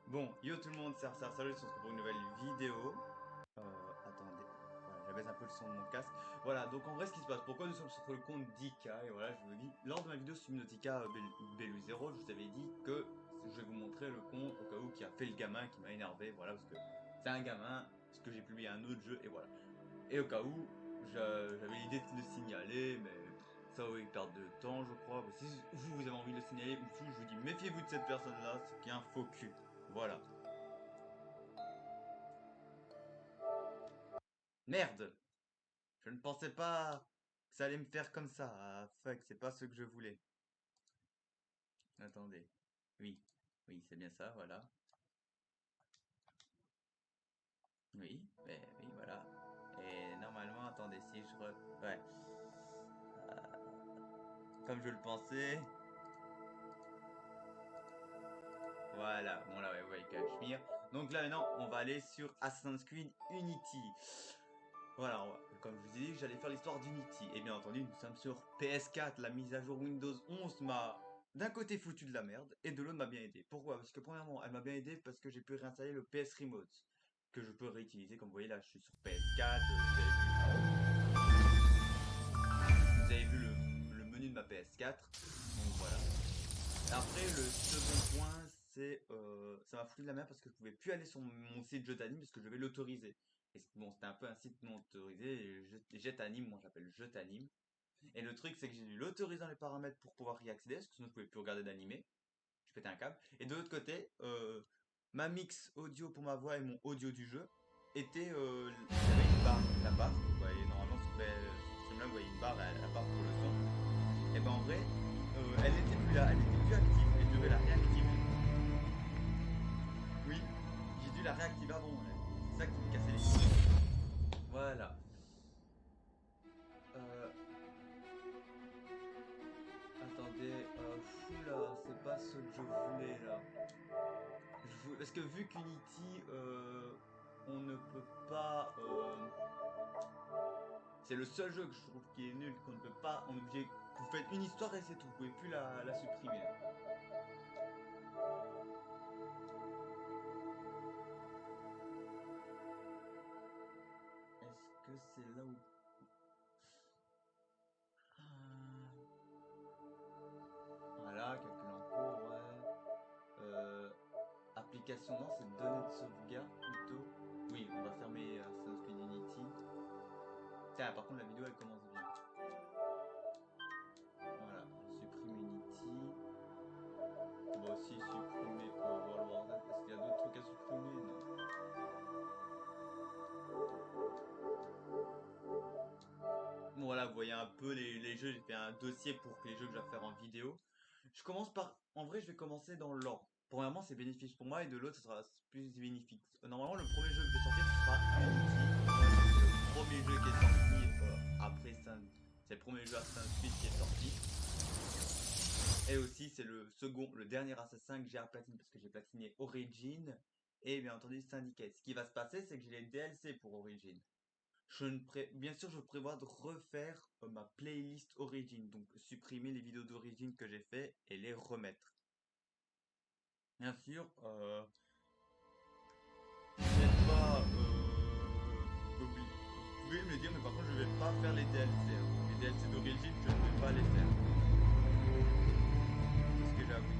Bon, yo tout le monde, c'est Arsar, salut, on se retrouve pour une nouvelle vidéo. Attendez, voilà, j'abaisse un peu le son de mon casque. Voilà, donc en vrai, ce qui se passe, pourquoi nous sommes sur le compte d'Ika, et voilà, je vous dis, lors de ma vidéo sur Subnautica Belu0, je vous avais dit que je vais vous montrer le compte au cas où qui a fait le gamin qui m'a énervé, voilà, parce que c'est un gamin, parce que j'ai publié un autre jeu, et voilà. Et au cas où, j'avais l'idée de le signaler, mais ça, oui, perte de temps, je crois. Si vous avez envie de le signaler, ou tout, je vous dis, méfiez-vous de cette personne-là, c'est qui est un faux cul. Voilà. Merde! Je ne pensais pas que ça allait me faire comme ça. Ah, fuck, c'est pas ce que je voulais. Attendez. Oui. Oui, c'est bien ça, voilà. Oui, oui, voilà. Et normalement, attendez, si je Ouais. Comme je le pensais. Voilà. Bon, là, ouais, ouais, Cachemire. Donc là, maintenant, on va aller sur Assassin's Creed Unity. Voilà, comme je vous ai dit, j'allais faire l'histoire d'Unity. Et bien entendu, nous sommes sur PS4. La mise à jour Windows 11 m'a d'un côté foutu de la merde et de l'autre m'a bien aidé. Pourquoi? Parce que premièrement, elle m'a bien aidé parce que j'ai pu réinstaller le PS Remote que je peux réutiliser. Comme vous voyez là, je suis sur PS4. Vous avez vu le menu de ma PS4. Donc voilà. Après, le second point, c'est ça m'a foutu de la merde parce que je pouvais plus aller sur mon site Jeux d'anime parce que je vais l'autoriser. Et bon, c'était un peu un site non autorisé. Et Jet Anime, moi j'appelle Jeux Anime. Et le truc, c'est que j'ai dû l'autoriser dans les paramètres pour pouvoir y accéder parce que sinon je pouvais plus regarder d'animé. Je pétais un câble. Et de l'autre côté, ma mix audio pour ma voix et mon audio du jeu était, il y avait une barre, la barre. Vous voyez normalement sur Streamlabs, vous voyez une barre, la barre pour le son. Et ben en vrai, elle n'était plus là, elle n'était plus active et je devais la réactiver. Oui, j'ai dû la réactiver avant. C'est ça qui me cassait les couilles. Voilà. Euh, Attendez, là, c'est pas ce que je voulais là. Parce que vu qu'Unity, on ne peut pas. C'est le seul jeu que je trouve qui est nul, qu'on ne peut pas. On est obligé. Vous faites une histoire et c'est tout. Vous pouvez plus la supprimer. Est-ce que c'est là où. Ah, voilà, calcul en cours, ouais. Application, non, c'est données de sauvegarde plutôt. Oui, on va fermer Assassin's Creed Unity. Tiens, par contre, la vidéo elle commence bien. Voilà, je supprime Unity. On va aussi supprimer World War Z. Est-ce qu'il y a d'autres trucs à supprimer? Non. Bon, voilà, vous voyez un peu les jeux. J'ai fait un dossier pour que les jeux que je vais faire en vidéo. Je commence par. En vrai, je vais commencer dans l'ordre. Premièrement, c'est bénéfique pour moi et de l'autre, ce sera plus bénéfique. Normalement, le premier jeu que je vais sortir, ce sera Unity. C'est le premier jeu qui est sorti après Sun. C'est le premier jeu Assassin's Creed qui est sorti. Et aussi, c'est le second, le dernier Assassin que j'ai à platiner parce que j'ai platiné Origin et bien entendu Syndicate. Ce qui va se passer, c'est que j'ai les DLC pour Origin. Bien sûr, je prévois de refaire ma playlist Origin, donc supprimer les vidéos d'Origin que j'ai fait et les remettre. Bien sûr, c'est pas vous pouvez me le dire, mais par contre, je vais pas faire les DLC, hein. Les DLC d'Origin, je ne vais pas les faire. C'est ce que j'avoue.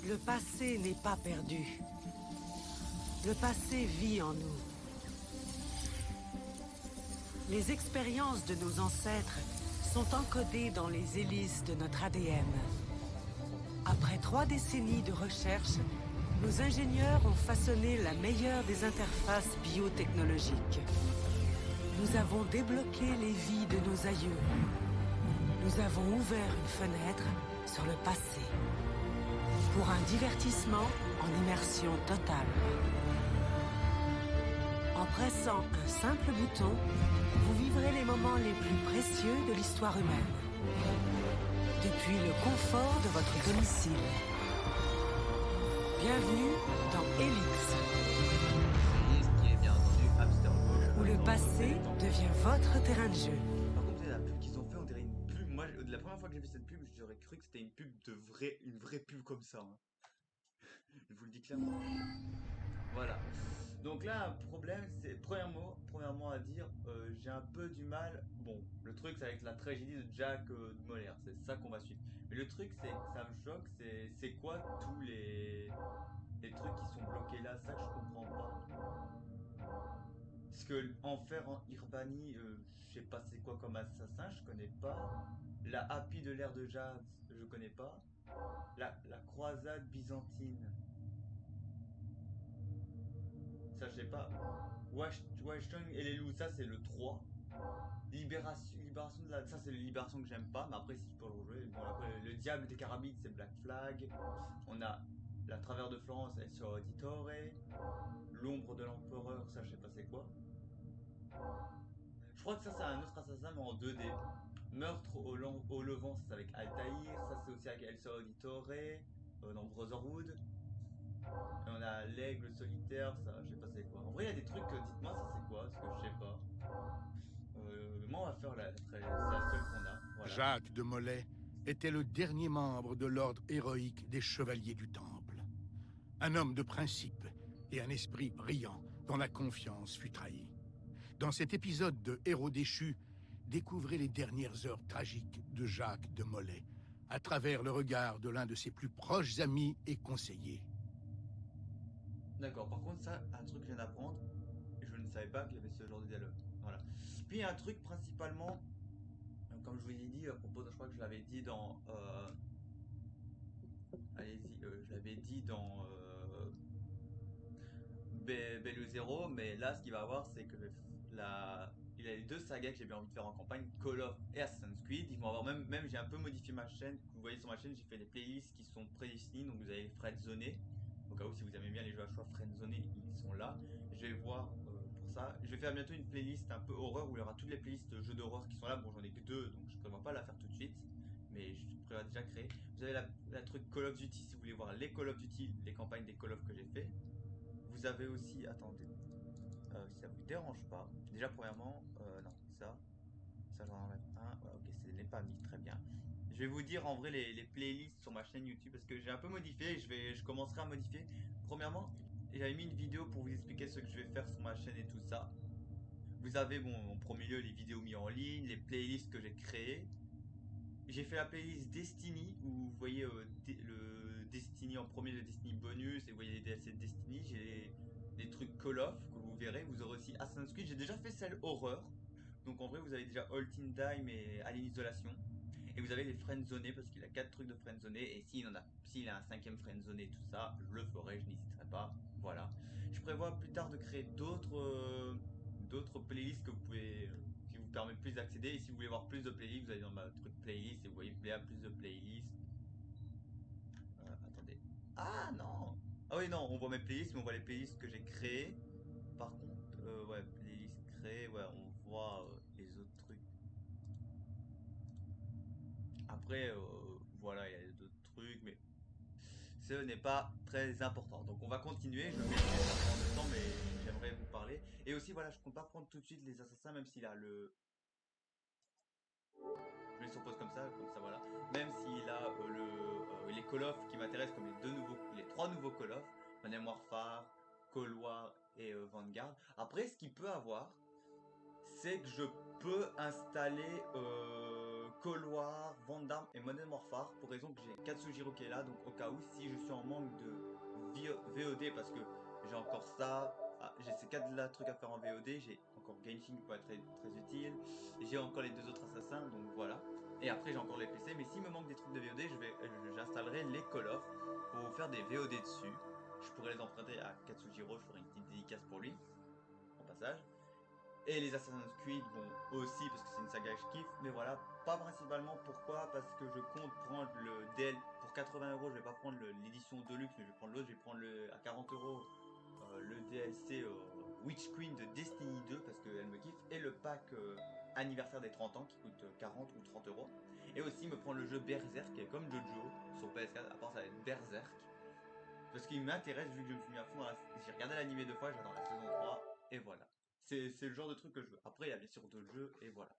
Le passé n'est pas perdu. Le passé vit en nous. Les expériences de nos ancêtres sont encodées dans les hélices de notre ADN. Après 3 décennies de recherche, nos ingénieurs ont façonné la meilleure des interfaces biotechnologiques. Nous avons débloqué les vies de nos aïeux. Nous avons ouvert une fenêtre sur le passé. Pour un divertissement en immersion totale. En pressant un simple bouton, vous vivrez les moments les plus précieux de l'histoire humaine. Depuis le confort de votre domicile. Bienvenue dans Helix, Ce qui est bien entendu Hamster Ball. où le passé devient votre terrain de jeu. Par contre, la pub qu'ils ont fait, on dirait une la première fois que j'ai vu cette pub, j'aurais cru que c'était une pub une vraie pub comme ça, hein. Je vous le dis clairement. Voilà. Donc là, un problème, c'est premièrement à dire, j'ai un peu du mal. Bon, le truc, c'est avec la tragédie de Jack de Molière, c'est ça qu'on va suivre. Mais le truc, c'est que ça me choque, c'est quoi tous les trucs qui sont bloqués là, ça que je comprends pas. Parce que Enfer en Irbani, je sais pas c'est quoi comme assassin, je connais pas. La Happy de l'ère de Jade, je connais pas. La croisade byzantine, ça je sais pas. Washington et les loups, ça c'est le 3. Libération de la. Ça, c'est la libération que j'aime pas, mais après, si je peux le rejouer. Bon, après, le diable des Carabides, c'est Black Flag. On a la travers de Florence, El Suo Auditore. L'ombre de l'empereur, ça, je sais pas c'est quoi. Je crois que ça, c'est un autre assassin, mais en 2D. Meurtre au Levant, ça, c'est avec Altaïr. Ça, c'est aussi avec El Suo Auditore, dans Brotherhood. Et on a l'aigle solitaire, ça, je sais pas c'est quoi. En vrai, il y a des trucs, dites-moi, ça, c'est quoi, parce que je sais pas. Moi, on va faire c'est la seule qu'on a, voilà. Jacques de Molay était le dernier membre de l'ordre héroïque des Chevaliers du Temple. Un homme de principe et un esprit brillant dont la confiance fut trahie. Dans cet épisode de Héros déchus, découvrez les dernières heures tragiques de Jacques de Molay, à travers le regard de l'un de ses plus proches amis et conseillers. D'accord, par contre, ça, un truc que je viens d'apprendre, je ne savais pas qu'il y avait ce genre de dialogue. Voilà. Puis un truc principalement, comme je vous l'ai dit à propos, je crois que je l'avais dit dans, allez-y, je l'avais dit dans Bellu Zero, mais là, ce qu'il va avoir, c'est que il a les deux sagas que j'ai bien envie de faire en campagne, Call of et Assassin's Creed. Ils vont avoir même j'ai un peu modifié ma chaîne. Vous voyez sur ma chaîne, j'ai fait les playlists qui sont prédéfinies, donc vous avez les friendzonés. Au cas où, si vous aimez bien les jeux à choix friendzonés, ils sont là. Je vais voir pour ça. Je vais faire bientôt une playlist un peu horreur où il y aura toutes les playlists jeux d'horreur qui sont là. Bon, j'en ai que deux, donc je ne prévois pas la faire tout de suite. Mais je prévois déjà créer. Vous avez la truc Call of Duty si vous voulez voir les Call of Duty, les campagnes des Call of que j'ai fait. Vous avez aussi, attendez, si ça vous dérange pas. Déjà, premièrement, non, ça j'en enlève un. Ouais, ok, ce n'est pas mis, très bien. Je vais vous dire en vrai les playlists sur ma chaîne YouTube parce que j'ai un peu modifié. Je commencerai à modifier. Premièrement, j'avais mis une vidéo pour vous expliquer ce que je vais faire sur ma chaîne et tout ça. Vous avez, bon, en premier lieu, les vidéos mises en ligne, les playlists que j'ai créées. J'ai fait la playlist Destiny où vous voyez le Destiny en premier, le Destiny bonus et vous voyez les DLC de Destiny. J'ai des trucs Call of que vous verrez. Vous aurez aussi Assassin's Creed. J'ai déjà fait celle horreur. Donc en vrai, vous avez déjà Halt in Time et Alien Isolation. Et vous avez les friendzonés parce qu'il a 4 trucs de friendzonés. Et s'il a un cinquième friendzoné et tout ça, je le ferai, je n'hésiterai pas. Voilà. Je prévois plus tard de créer d'autres playlists que vous pouvez, qui vous permettent plus d'accéder. Et si vous voulez voir plus de playlists, vous allez dans ma truc playlist et vous voyez il plus de playlists. Attendez. Ah non! Ah oui, non, on voit mes playlists, mais on voit les playlists que j'ai créées. Par contre, ouais, playlists créées, ouais, on voit les autres trucs. Après, voilà, il y a d'autres trucs, mais ce n'est pas très important. Donc on va continuer, je vais essayer, ça prend du temps, mais j'aimerais vous parler. Et aussi, voilà, je compte pas prendre tout de suite les assassins, même s'il a le... Je les suppose comme ça, voilà. Même s'il a les Call of qui m'intéressent comme les trois nouveaux Call of, Modern Warfare, Cold War et Vanguard. Après, ce qu'il peut avoir, c'est que je peux installer Cold War, Vanguard et Modern Warfare pour raison que j'ai Katsujiro qui est là, donc au cas où si je suis en manque de VOD parce que j'ai encore ça, j'ai ces 4 là trucs à faire en VOD, j'ai encore Genshin qui peut être très utile, j'ai encore les deux autres assassins, donc voilà. Et après j'ai encore les PC, mais s'il me manque des trucs de VOD, j'installerai les Call of pour faire des VOD dessus. Je pourrais les emprunter à Katsujiro, je ferai une petite dédicace pour lui, en passage. Et les Assassin's Creed, bon, aussi parce que c'est une saga que je kiffe, mais voilà, pas principalement. Pourquoi? Parce que je compte prendre le DL pour 80 euros. Je vais pas prendre l'édition Deluxe, mais je vais prendre l'autre. Je vais prendre à 40 euros le DLC Witch Queen de Destiny 2 parce qu'elle me kiffe, et le pack anniversaire des 30 ans qui coûte 40 ou 30 euros. Et aussi me prendre le jeu Berserk, qui est comme Jojo sur PS4, à part ça va être Berserk. Parce qu'il m'intéresse vu que je me suis mis à fond j'ai regardé l'animé 2 fois, j'attends la saison 3 et voilà. C'est le genre de truc que je veux. Après, il y a bien sûr d'autres jeux, et voilà.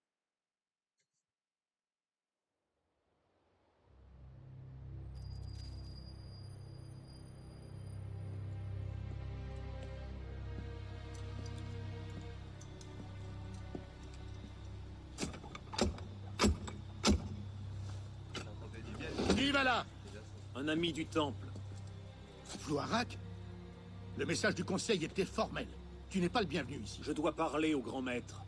va là? Un ami du temple. Flouarak? Le message du conseil était formel. Tu n'es pas le bienvenu ici. Je dois parler au grand maître.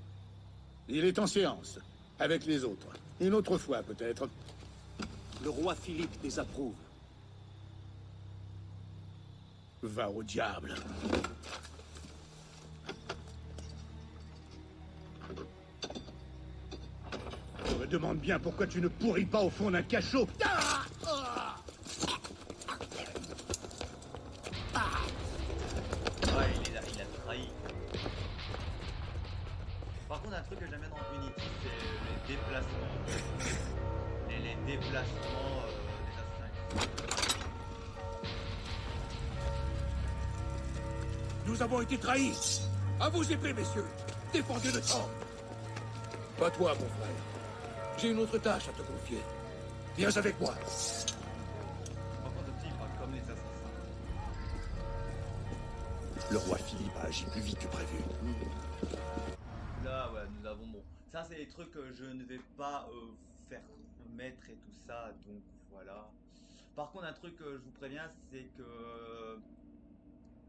Il est en séance, avec les autres. Une autre fois, peut-être. Le roi Philippe désapprouve. Va au diable. Je me demande bien pourquoi tu ne pourris pas au fond d'un cachot. Ah! Ah! Ouais, il a trahi. Par contre, un truc que j'aime bien dans Unity, c'est les déplacements. Les déplacements des assassins. Nous avons été trahis. À vos épées, messieurs. Défendez le temple. Pas toi, mon frère. J'ai une autre tâche à te confier. Viens avec moi. Par contre, aussi, il parle comme les assassins. Le roi Philippe a agi plus vite que prévu. Là, ouais, nous avons bon. Ça, c'est des trucs que je ne vais pas faire mettre et tout ça, donc voilà. Par contre, un truc que je vous préviens, c'est que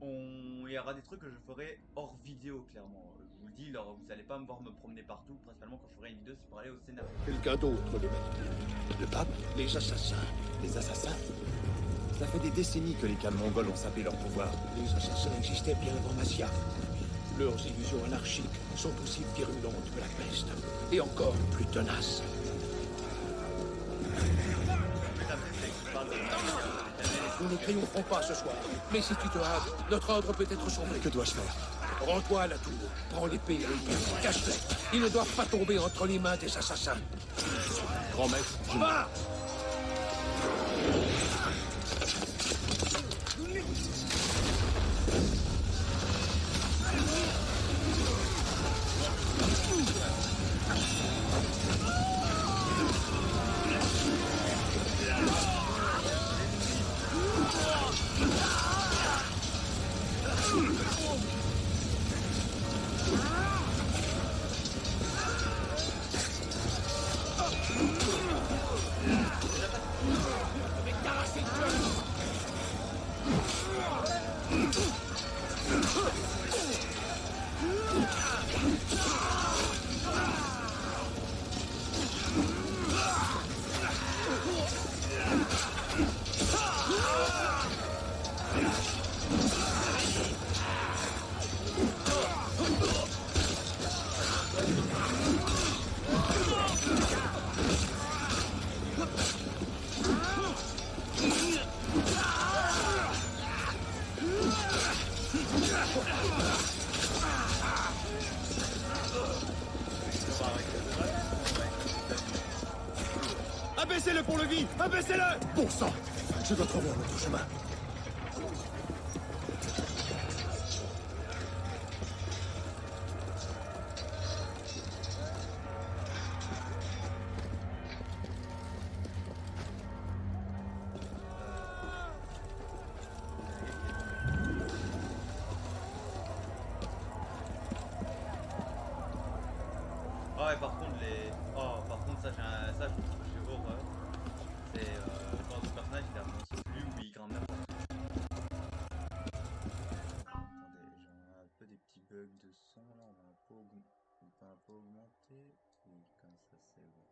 il y aura des trucs que je ferai hors vidéo, clairement. Je vous le dis, alors, vous allez pas me voir me promener partout. Principalement, quand je ferai une vidéo, c'est pour aller au scénario. Quelqu'un d'autre les manipule. Le pape, les assassins. Les assassins? Ça fait des décennies que les Khans mongols ont sapé leur pouvoir. Les assassins existaient bien avant Massia. Leurs illusions anarchiques sont aussi virulentes que la peste. Et encore plus tenaces. Nous ne triompherons pas ce soir. Mais si tu te hâtes, notre ordre peut être sombré. Que dois-je faire? Rends-toi à la tour. Prends l'épée et l'épée. Cache-les. Ils ne doivent pas tomber entre les mains des assassins. Grand maître, je... Va! Abaissez-le pour le vie! Abaissez-le! Bon sang! Je dois trouver un autre chemin. Ah ouais, par contre, par contre, ça, ça, j'ai horreur. C'est quand le personnage il avance plus ou il grimpe n'importe où. Attendez, j'ai un peu des petits bugs de son là, on va un peu augmenter. Oui, comme ça c'est bon.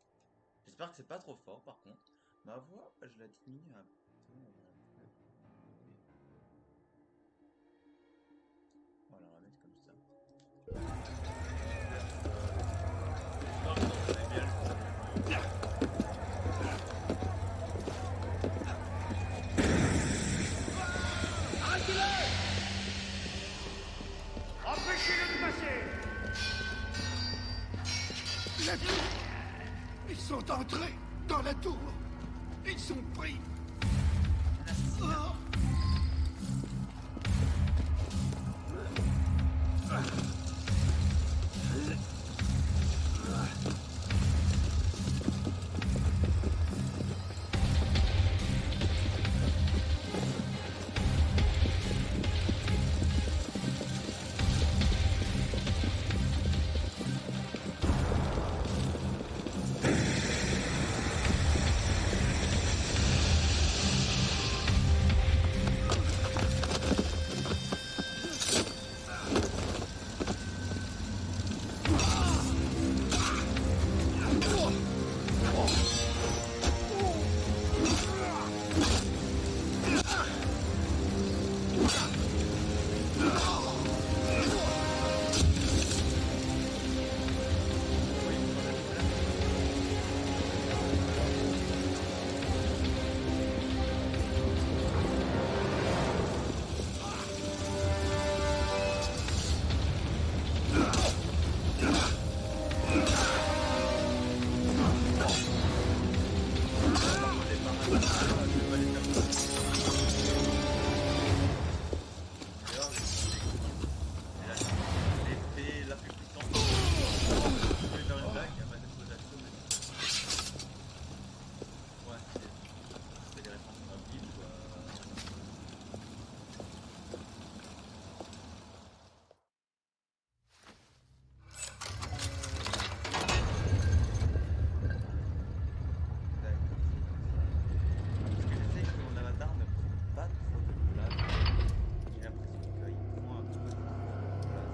J'espère que c'est pas trop fort par contre. Ma voix, je la diminue un peu. Voilà, on va mettre comme ça. Empêchez-le de passer! Ils sont entrés dans la tour. Ils sont pris. Ah, je vais pas les faire. D'ailleurs, c'est l'épée la plus puissante. Je vais faire une blague, elle m'a déposé la chose. Ouais, c'est des références à Bill ou d'accord, parce que je sais que mon avatar ne prend pas trop de place. J'ai l'impression qu'il prend un peu trop de place.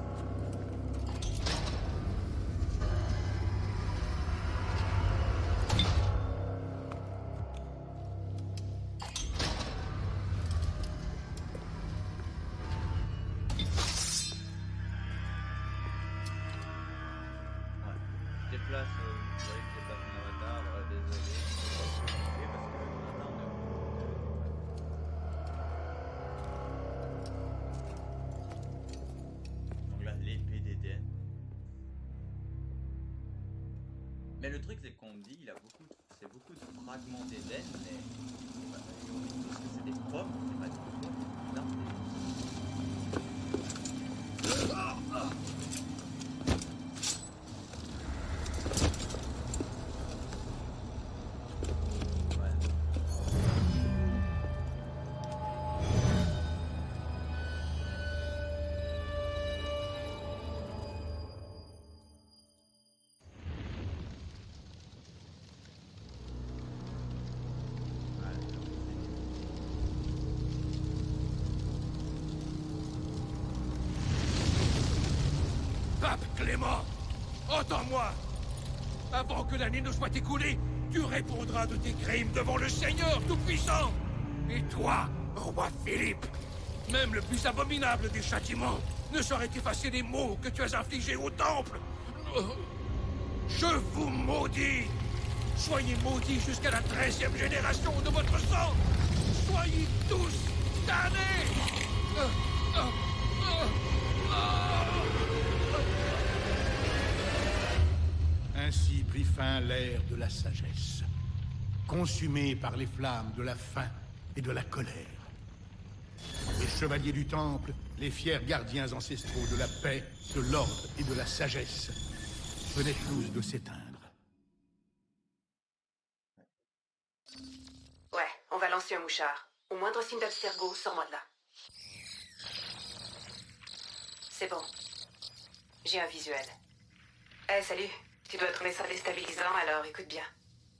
Ouais. Je déplace, vous voyez que je déplace mon avatar, désolé. Et parce que mon avatar ne. Donc là, l'épée d'Éden. Mais le truc, c'est qu'on me dit, il a beaucoup c'est beaucoup de fragments d'Éden, mais bah, on dit tous que c'est des pommes, c'est pas des pommes. Non, ouais. Pape Clément, entends-moi. Avant que l'année ne soit écoulée, tu répondras de tes crimes devant le Seigneur Tout-Puissant. Et toi, roi Philippe, même le plus abominable des châtiments ne saurait effacer les maux que tu as infligés au Temple. Je vous maudis. Soyez maudits jusqu'à la 13e génération de votre sang. Soyez tous damnés. Ainsi prit fin l'ère de la sagesse, consumée par les flammes de la faim et de la colère. Les chevaliers du Temple, les fiers gardiens ancestraux de la paix, de l'ordre et de la sagesse, venaient tous de s'éteindre. Ouais, on va lancer un mouchard. Au moindre signe d'Abstergo, sors-moi de là. C'est bon. J'ai un visuel. Eh, salut. Tu dois trouver ça déstabilisant, alors écoute bien.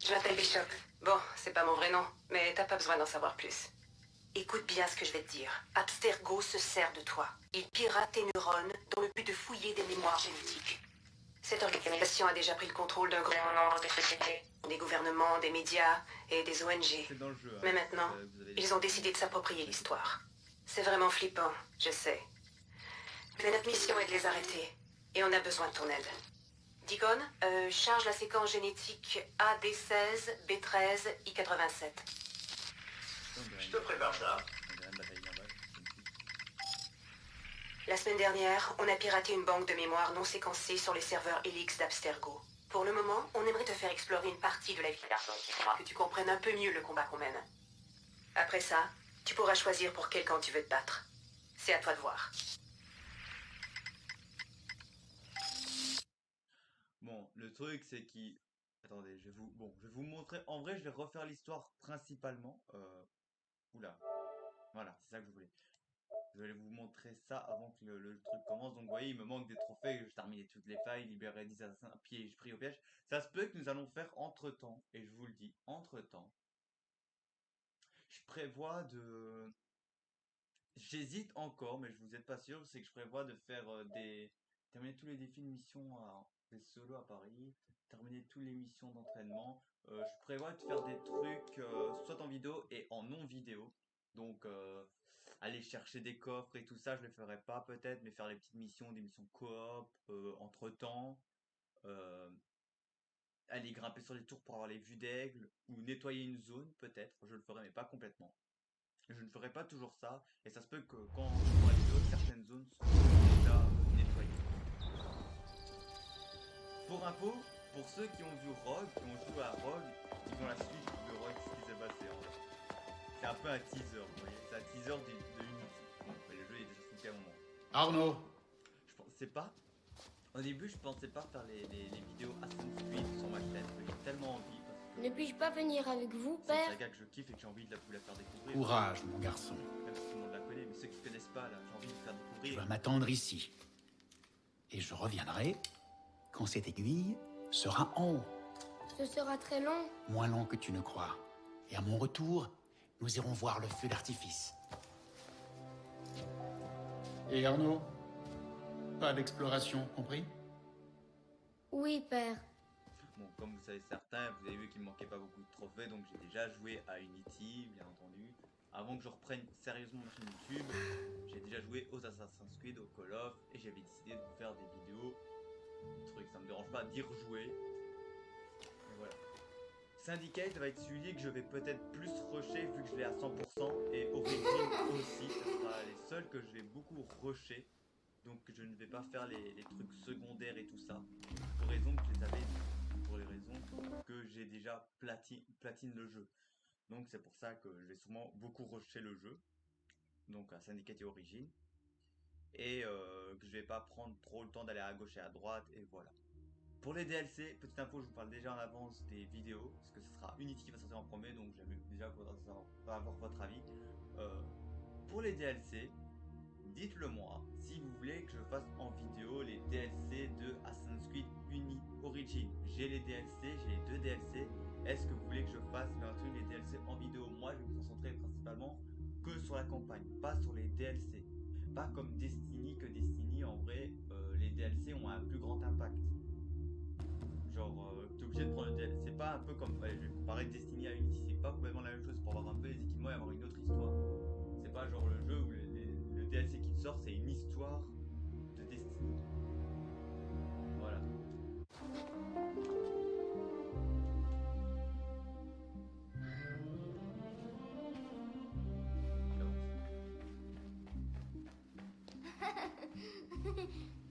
Je m'appelle Bishop. Bon, c'est pas mon vrai nom, mais t'as pas besoin d'en savoir plus. Écoute bien ce que je vais te dire. Abstergo se sert de toi. Il pirate tes neurones dans le but de fouiller des mémoires génétiques. Cette organisation a déjà pris le contrôle d'un grand nombre de sociétés, des gouvernements, des médias et des ONG. C'est dans le jeu. Hein. Mais maintenant, ils ont décidé de s'approprier l'histoire. C'est vraiment flippant, je sais. Mais notre mission est de les arrêter. Et on a besoin de ton aide. Deacon, charge la séquence génétique AD16, B13, I87. Je te prépare ça. La semaine dernière, on a piraté une banque de mémoire non séquencée sur les serveurs Helix d'Abstergo. Pour le moment, on aimerait te faire explorer une partie de la vie que tu comprennes un peu mieux le combat qu'on mène. Après ça, tu pourras choisir pour quel camp tu veux te battre. C'est à toi de voir. Bon, le truc c'est qu'il... Attendez, je vais vous montrer... En vrai, je vais refaire l'histoire principalement. Oula. Voilà, c'est ça que je voulais. Je vais vous montrer ça avant que le truc commence. Donc, vous voyez, il me manque des trophées. Je terminé toutes les failles, libéré 10 assassins, piège, pris au piège. Ça se peut que nous allons faire entre-temps. Et je vous le dis, entre-temps. Je prévois de... J'hésite encore, mais je vous êtes pas sûr. C'est que je prévois de faire terminer tous les défis de mission des solos à Paris. Terminer toutes les missions d'entraînement. Je prévois de faire des trucs soit en vidéo et en non vidéo. Donc, aller chercher des coffres et tout ça, je le ferai pas peut-être, mais faire les petites missions, des missions coop, entre-temps. Euh, aller grimper sur les tours pour avoir les vues d'aigle, ou nettoyer une zone, peut-être. Je le ferai, mais pas complètement. Je ne ferai pas toujours ça, et ça se peut que quand je ferai la vidéo, certaines zones sont déjà nettoyées. Pour info, pour ceux qui ont vu Rogue, qui ont joué à Rogue, ils ont la suite de Rogue, ce qui s'est passé en fait. C'est un peu un teaser, vous voyez. C'est un teaser de Unity. Bon, le jeu est déjà sorti à un moment. Arnaud, Je pensais pas. Au début, je pensais pas faire les vidéos Assassin's Creed sur ma chaîne. J'ai tellement envie parce que Ne puis-je pas venir avec vous, c'est une père? saga que je kiffe et que j'ai envie de vous la faire découvrir. courage, mon garçon. Même si tout le monde la connaît, mais ceux qui connaissent pas, là, j'ai envie de vous faire Tu découvrir. vas m'attendre ici. Et je reviendrai quand cette aiguille sera en haut. Ce sera très long. Moins long que tu ne crois. Et à mon retour, nous irons voir le feu d'artifice. Et Arnaud, pas d'exploration, compris? Oui, père. Bon, comme vous savez certains, vous avez vu qu'il me manquait pas beaucoup de trophées, donc j'ai déjà joué à Unity, bien entendu. Avant que je reprenne sérieusement ma chaîne YouTube, j'ai déjà joué aux Assassin's Creed, au Call of, et j'avais décidé de vous faire des vidéos, ça me dérange pas d'y rejouer. Et voilà. Syndicate va être celui que je vais peut-être plus rusher vu que je l'ai à 100%, et Origin aussi, ce sera les seuls que je vais beaucoup rusher. Donc je ne vais pas faire les trucs secondaires et tout ça, pour raison que je les avais, pour les raisons que j'ai déjà platine le jeu. Donc c'est pour ça que je vais sûrement beaucoup rusher le jeu, donc à Syndicate et Origin, et que je vais pas prendre trop le temps d'aller à gauche et à droite, et voilà. Pour les DLC, petite info, je vous parle déjà en avance des vidéos, parce que ce sera Unity qui va sortir en premier, donc j'aime déjà avoir votre avis. Pour les DLC, dites-le moi si vous voulez que je fasse en vidéo les DLC de Assassin's Creed Origin. J'ai les DLC, j'ai les 2 DLC. Est-ce que vous voulez que je fasse bien entendu les DLC en vidéo? Moi, je vais me concentrer principalement que sur la campagne, pas sur les DLC. Pas comme Destiny, que Destiny, en vrai, les DLC ont un plus grand impact. Genre, t'es obligé de prendre le DLC. C'est pas un peu comme, allez, je vais comparer Destiny à Unity, c'est pas complètement la même chose pour avoir un peu les équipements et avoir une autre histoire. C'est pas genre le jeu où le DLC qui te sort, c'est une histoire de Destiny. Voilà.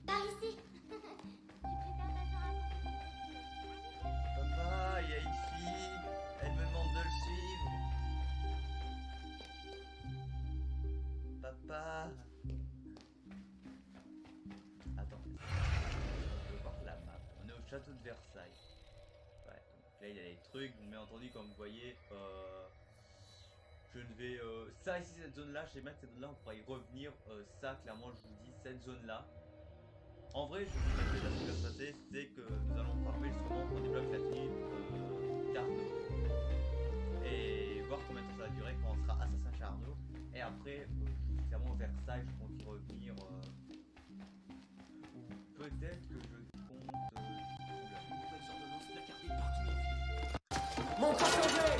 Par ici. Papa, il y a une fille, elle me demande de le suivre. Papa. Attends. Je veux voir la map. On est au château de Versailles. Ouais, donc là il y a les trucs, bon, bien entendu, comme vous voyez, je ne vais. Ça ici, cette zone là, je sais bien que cette zone là, on pourra y revenir. Ça, clairement, je vous dis, cette zone là. En vrai, je vous dis déjà ce qui va se passer, c'est que nous allons farmer justement pour débloquer la tenue d'Arnaud. Et voir combien de temps ça va durer quand on sera assassin chez Arnaud. Et après, clairement Versailles, je compte y revenir. Ou peut-être que je compte. Mon passager!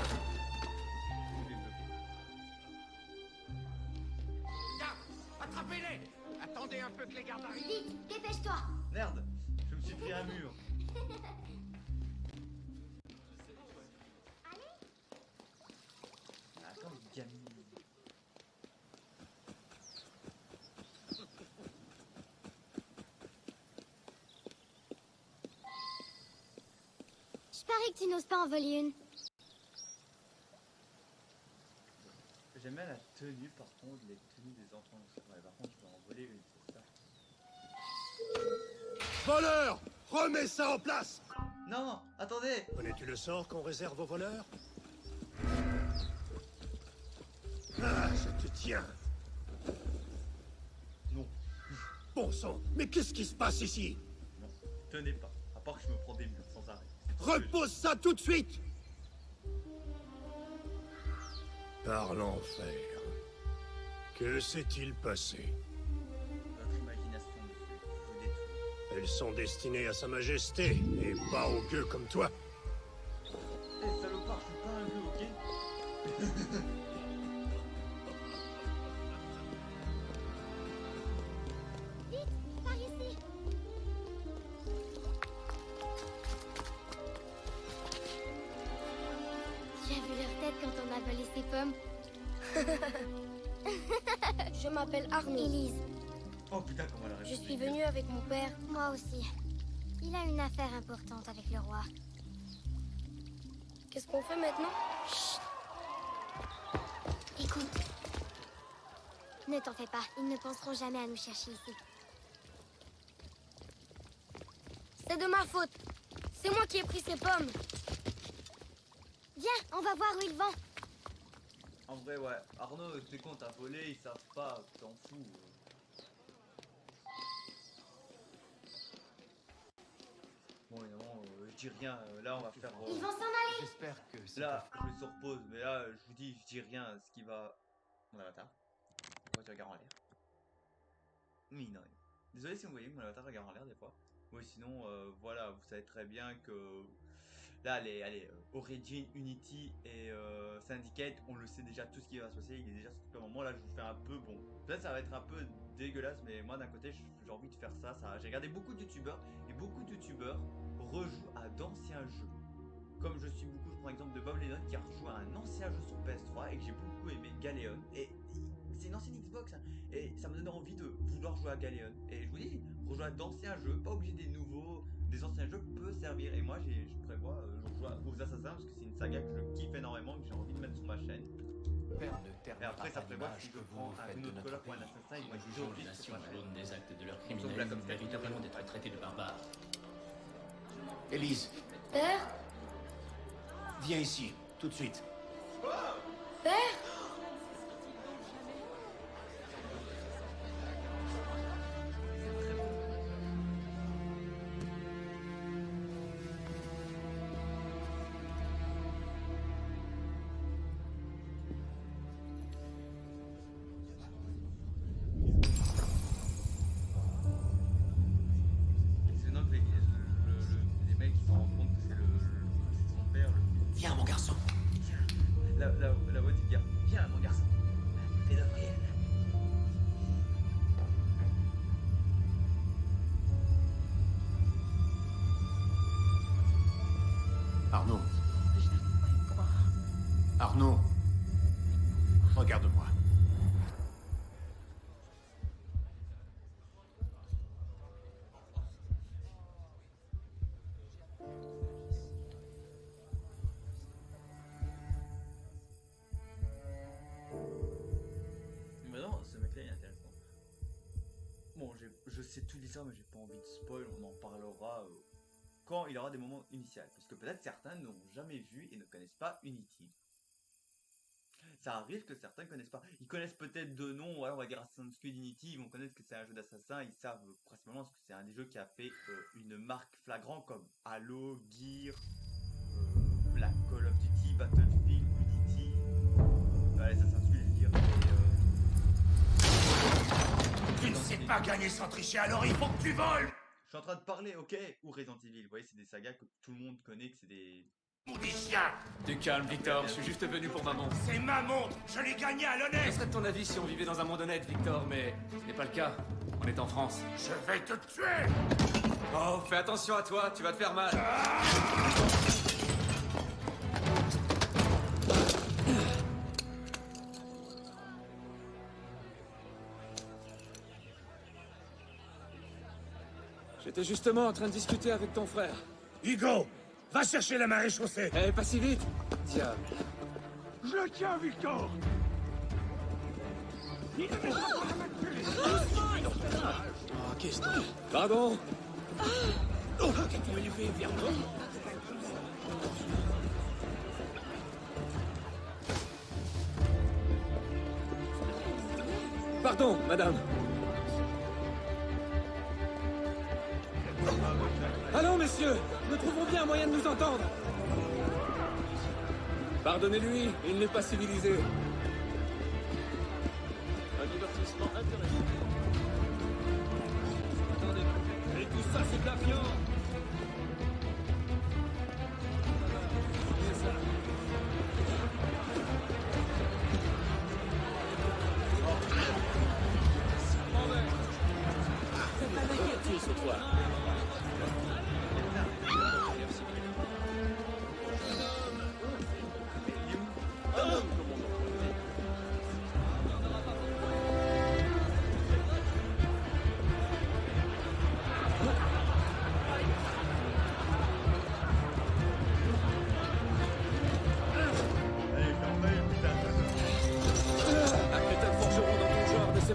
Garde! Attrapez-les! Attendez un peu que les gardes arrivent. Vite, dépêche-toi. Merde, je me suis pris un mur. Attends, les gamines. Je parie que tu n'oses pas en voler une. J'aime bien la tenue, par contre, les tenues des enfants. Ouais, par contre, je peux en voler une, c'est ça. Voleur! Remets ça en place! Non, attendez. Connais-tu le sort qu'on réserve aux voleurs? Ah, je te tiens! Non, Bon sang, mais qu'est-ce qui se passe ici? non, tenez pas. À part que je me prends des murs sans arrêt. C'est tout ce que Repose ça tout de suite! Par l'enfer. Que s'est-il passé? j'ai. Votre imagination, monsieur, vous détruit. Elles sont destinées à Sa Majesté, et pas aux gueux comme toi. Eh, salopard, je suis pas un gueux, ok? Vite, par ici. Tu as vu leur tête quand on a volé ces pommes? Je m'appelle Arnaud. Élise. Oh putain, comment elle a Je répondu. suis venue avec mon père. Moi aussi. Il a une affaire importante avec le roi. Qu'est-ce qu'on fait maintenant? Chut. Écoute. Ne t'en fais pas, ils ne penseront jamais à nous chercher ici. C'est de ma faute. C'est moi qui ai pris ces pommes. Viens, on va voir où ils vont. En vrai, ouais. Arnaud, tes comptes à voler, ils savent pas, t'en fous. Bon, évidemment, je dis rien. Là, on va faire. Ils vont s'en aller. J'espère que c'est Là, je me surpose, mais là, je vous dis, je dis rien. Ce qui va. Mon avatar. Pourquoi tu regardes en l'air? Oui, non. Désolé si vous voyez mon avatar regarde en l'air des fois. Oui, sinon, voilà, vous savez très bien que. Là, allez, Origin, Unity et Syndicate, on le sait déjà tout ce qui va se passer. Il est déjà sorti depuis un moment. Là, je vous fais un peu. Bon, peut-être ça va être un peu dégueulasse, mais moi, d'un côté, j'ai envie de faire ça. J'ai regardé beaucoup de youtubeurs et beaucoup de youtubeurs rejouent à d'anciens jeux. Comme je suis beaucoup, je prends l'exemple de Bob Lennon qui a rejoué à un ancien jeu sur PS3 et que j'ai beaucoup aimé, Galéon. Et c'est une ancienne Xbox, hein, et ça me donne envie de vouloir jouer à Galéon. Et je vous dis, rejouer à d'anciens jeux, pas obligé des nouveaux, des anciens jeux peut servir. Et moi, je prévois, je rejoue aux Assassins parce que c'est une saga que je kiffe énormément, que j'ai envie de mettre sur ma chaîne. Et après, ça prévoit que si je prends un autre color pour un assassin, il va être obligé sur ma chaîne. des actes de leurs Comme criminels Black Ops 4, véritablement d'être traités de barbares. Élise, Père? viens ici, tout de suite. Père? C'est énorme que les mecs ils s'en rendent compte que c'est son père. Viens, mon garçon. La voix du gars. Viens, mon garçon. Pédophile. Arnaud. Arnaud. Regarde-moi. Mais non, ce mec-là il est intéressant. Bon, je sais tout l'histoire, mais j'ai pas envie de spoil. On en parlera quand il aura des moments initiaux. Parce que peut-être certains n'ont jamais vu et ne connaissent pas Unity. Ça arrive que certains ne connaissent pas. Ils connaissent peut-être de nom, ouais, on va dire Assassin's Creed Unity, ils vont connaître que c'est un jeu d'assassin, ils savent principalement parce que c'est un des jeux qui a fait une marque flagrante comme Halo, Gear, la Call of Duty, Battlefield, Unity, Assassin's Creed, je veux dire. Tu ne sais pas gagner sans tricher, alors il faut que tu voles! Je suis en train de parler, ok? Ou Resident Evil, vous voyez, c'est des sagas que tout le monde connaît, que c'est des... Maudit chien! Du calme, Victor, je suis juste venu pour ma montre. C'est ma montre! Je l'ai gagnée à Ce l'honnête! serait de ton avis si on vivait dans un monde honnête, Victor, mais ce n'est pas le cas. On est en France. Je vais te tuer! Oh, fais attention à toi, tu vas te faire mal. J'étais justement en train de discuter avec ton frère. Hugo! Va chercher la marée chaussée! Eh, pas si vite. Tiens, Je le tiens, Victor! pardon. Pardon, madame. Allons, messieurs, nous trouverons bien un moyen de nous entendre. Pardonnez-lui, il n'est pas civilisé. Un divertissement intéressant. Attendez, et tout ça, c'est de la viande. C'est ça. Tous au toit.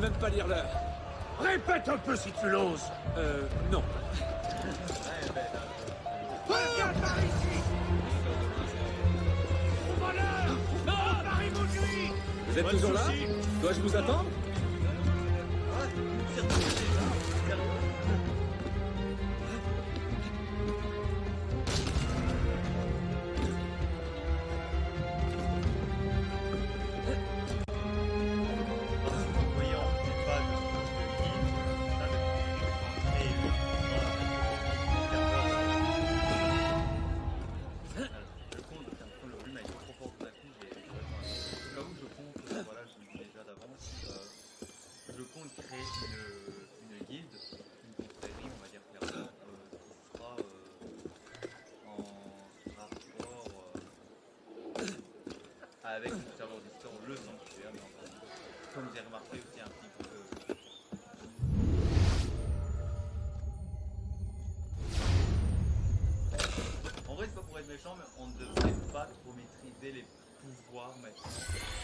même pas lire l'heure. Répète un peu si tu l'oses. Non. Ouais, ben, Reviens par ici. Au voleur. Non, Marie-Moujuy. Vous êtes toujours là? Dois-je vous attendre? voyant les pas de guide, ça me fait je compte, le volume a été trop fort tout à coup, là où je compte, voilà, je le dis déjà d'avance, je compte créer une guilde, une confrérie, on va dire clairement, qui sera en rapport avec le serveur d'histoire, le sanctuaire, mais encore comme vous avez remarqué aussi un petit peu. En vrai, c'est pas pour être méchant, mais on ne devrait pas trop maîtriser les pouvoirs maintenant.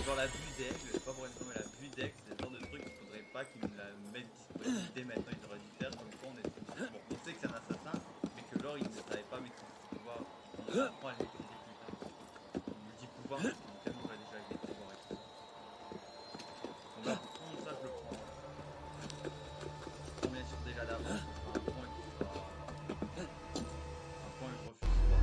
Genre la vue d'aigle, c'est pas pour être méchant, mais la vue d'aigle, c'est le genre de truc qu'il faudrait pas qu'ils nous la mettent disponible dès maintenant. Ils auraient dû faire comme quoi on est. Bon, on sait que c'est un assassin, mais que l'or il ne savait pas maîtriser ses pouvoirs. On apprend à les maîtriser plus tard. On dit pouvoir, parce qu'on a tellement déjà avec les pouvoirs et tout. Donc là, ça je le prends. Bon, bien sûr, déjà d'avance, un point qui sera. Un point que je refuse pas.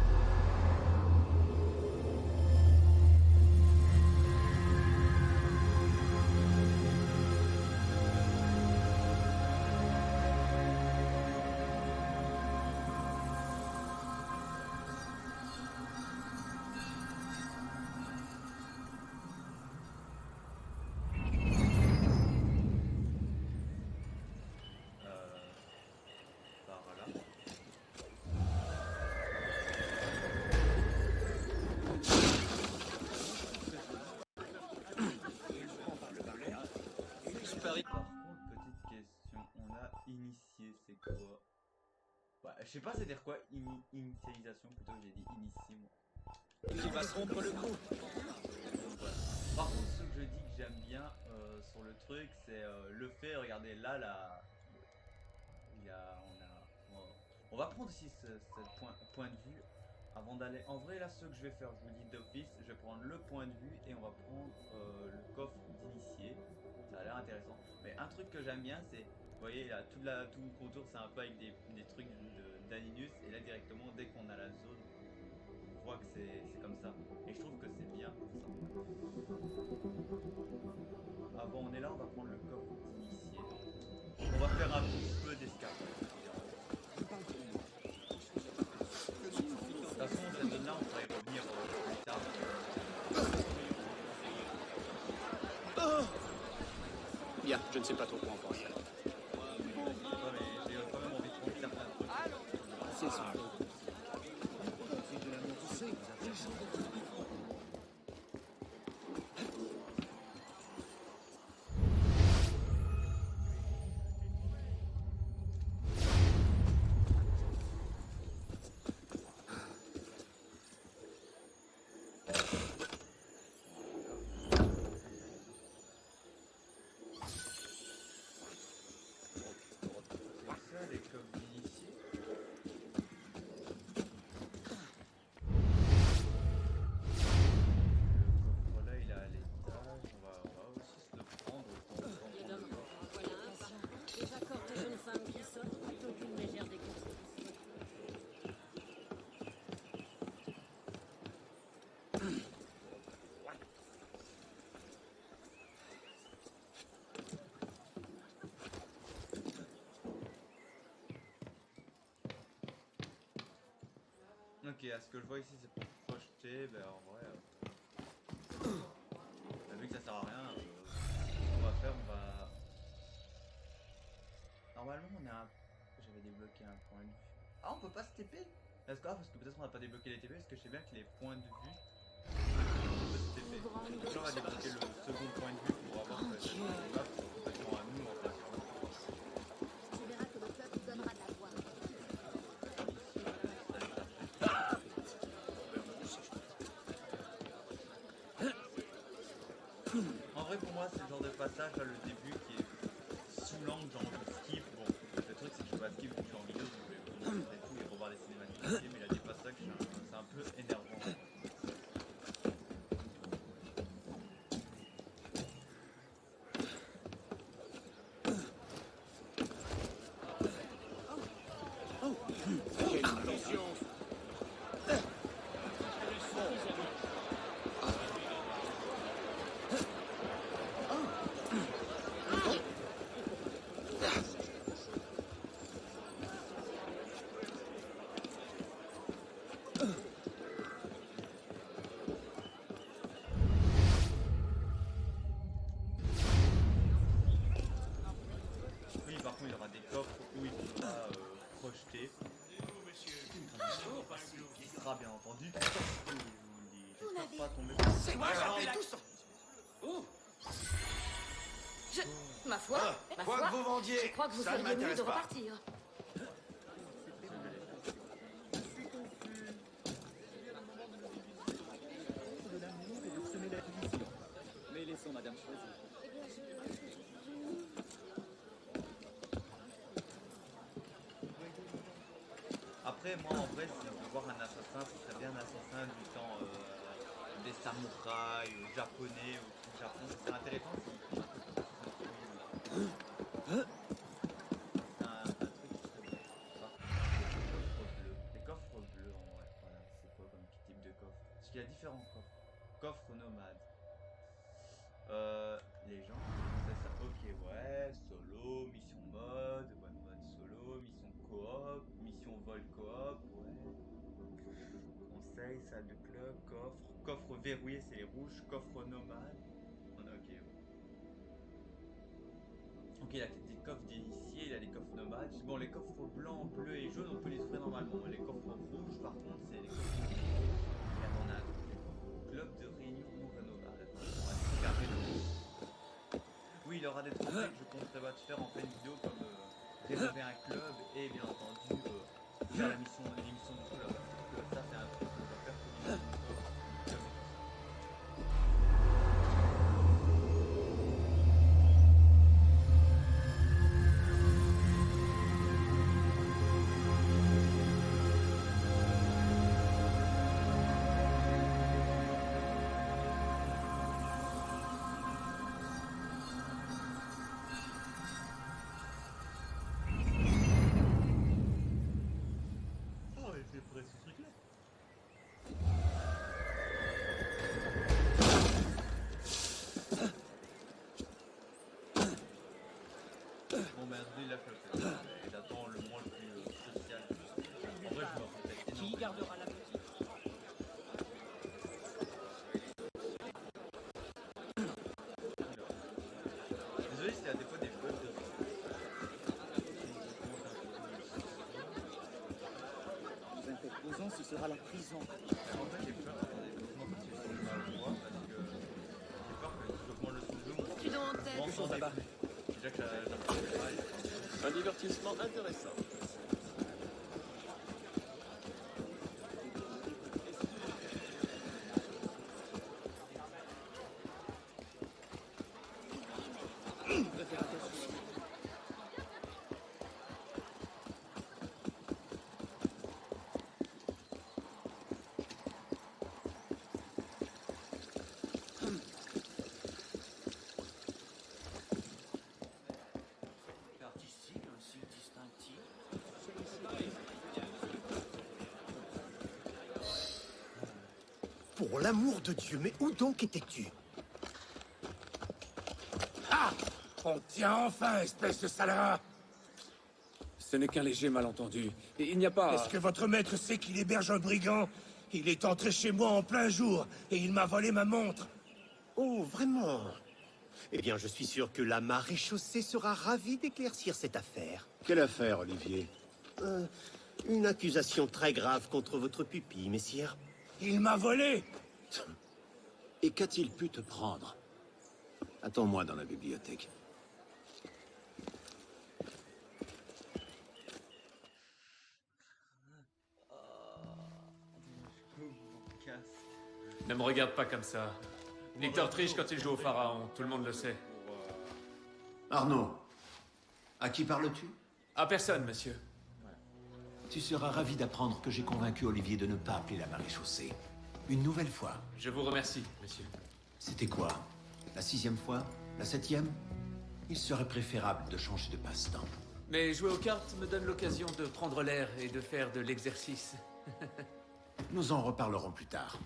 Par là. Par contre, petite question, on a initié, c'est quoi? Bah, je sais pas c'est dire quoi, initialisation plutôt, j'ai dit initié moi. Qui va se rompre le cou? Donc, voilà. Par contre, ce que je dis que j'aime bien sur le truc, c'est le fait, regardez là, il y a, on va prendre aussi ce point de vue avant d'aller. En vrai, là, ce que je vais faire, je vous dis d'office, je vais prendre le point de vue et on va prendre le coffre d'initié. Ça a l'air intéressant. Mais un truc que j'aime bien, c'est, vous voyez, là, tout le contour, c'est un peu avec des trucs d'Aninus. Et là, directement, dès qu'on a la zone, on voit que c'est comme ça. Et je trouve que c'est bien pour ça. Ah bon, on est là, on va prendre le coffre d'initié. On va faire un petit peu d'escapade. De toute façon, cette zone-là, on pourrait y revenir plus tard. Bien, je ne sais pas trop quoi en penser. Ouais, mais j'ai quand même envie de prendre certains trucs. C'est ça. C'est ça, les coffres d'initié. Le coffre là, il est à l'étage. On va aussi se le prendre. Autant prendre le coffre. Voilà un patient. Les accords de jeunes femmes qui sortent plutôt qu'une légère déconstruction. Ok, à ce que je vois ici, c'est pour projeter. Ben en vrai, vu que ça sert à rien, ce qu'on va faire, on va. Normalement, on a un. J'avais débloqué un point de vue. Ah, on peut pas se TP? Parce que peut-être on n'a pas débloqué les TP, parce que je sais bien que les points de vue. On peut se TP. Donc là, on va débloquer le second point de vue pour avoir cette là complètement à nous en fait. Tu verras que le peuple donnera de la voix. En vrai, pour moi, c'est le genre de passage, là, le début qui est tout l'angle, genre je skip. Bon, le truc c'est que je peux pas skip quand je suis en vidéo, donc je vais vous montrer tout et revoir les cinématiques, mais là j'ai pas ça que c'est un peu énervant. Oui, par contre, il y aura des coffres où il faudra projeter. Qui sera bien entendu. J'espère pas tomber. C'est moi, j'avais tout sorti. Ma foi, ma Quoi foi, que vous vendiez, je crois que vous ça ne feriez mieux m'intéresse de pas. repartir. Mais laissons madame choisir. Après, moi en vrai, si je veux voir un assassin, ce serait bien un assassin du temps des samouraïs japonais ou du Japon. Ce serait intéressant si. Un truc qui serait bien. Les coffres bleus, en vrai. Voilà, c'est quoi comme type de coffre? Parce qu'il y a différents coffres. Coffre nomade. Les gens, c'est ça. Ok, ouais, solo, mission mode, one mode solo, mission coop, mission vol coop, ouais. Conseil, salle de club, coffre. Coffre verrouillé, c'est les rouges. Coffre nomade. On a ok. Ok, il a des coffres d'initiés, il a des coffres nomades. Bon, les coffres blancs, bleus et jaunes, on peut les ouvrir normalement. Les coffres rouges, par contre, c'est les coffres. Et on a club de réunion non rénovable. On va super rénover. Oui, il y aura des trophées que je compte prévoir de faire en pleine vidéo, comme rénover un club et bien entendu faire l'émission du club. Donc, ça, c'est un truc que je vais faire pour l'émission du club. Oh, il fait près ce truc-là. Bon, ben, lui, il a flotté. Il attend le moins le plus social. En vrai, je me rappelle énormément. Qui gardera la petite? Désolé s'il y a des fois des bugs de Nous interposons, ce sera la prison. En fait, j'ai peur. Attendez, laisse-moi passer sur le voix parce que j'ai peur que si j'augmente le son de jeu, Tu dois en tête. on s'en débat. Déjà que j'arrive pas. Un divertissement intéressant. Artistique, ainsi distinctif. Pour l'amour de Dieu, mais où donc étais-tu? Ah! On tient enfin, espèce de scélérat! Ce n'est qu'un léger malentendu. Il n'y a pas... Est-ce que votre maître sait qu'il héberge un brigand? Il est entré chez moi en plein jour, et il m'a volé ma montre. Oh, vraiment? Eh bien, je suis sûr que la maréchaussée sera ravie d'éclaircir cette affaire. Quelle affaire, Olivier? Une accusation très grave contre votre pupille, messire. Il m'a volé! Et qu'a-t-il pu te prendre? Attends-moi dans la bibliothèque. Ne me regarde pas comme ça. Victor triche quand il joue au pharaon, tout le monde le sait. Arnaud, À qui parles-tu? À personne, monsieur. Tu seras ravi d'apprendre que j'ai convaincu Olivier de ne pas appeler la maréchaussée. Une nouvelle fois. Je vous remercie, monsieur. C'était quoi? La 6e fois? La 7e? Il serait préférable de changer de passe-temps. Mais jouer aux cartes me donne l'occasion de prendre l'air et de faire de l'exercice. Nous en reparlerons plus tard.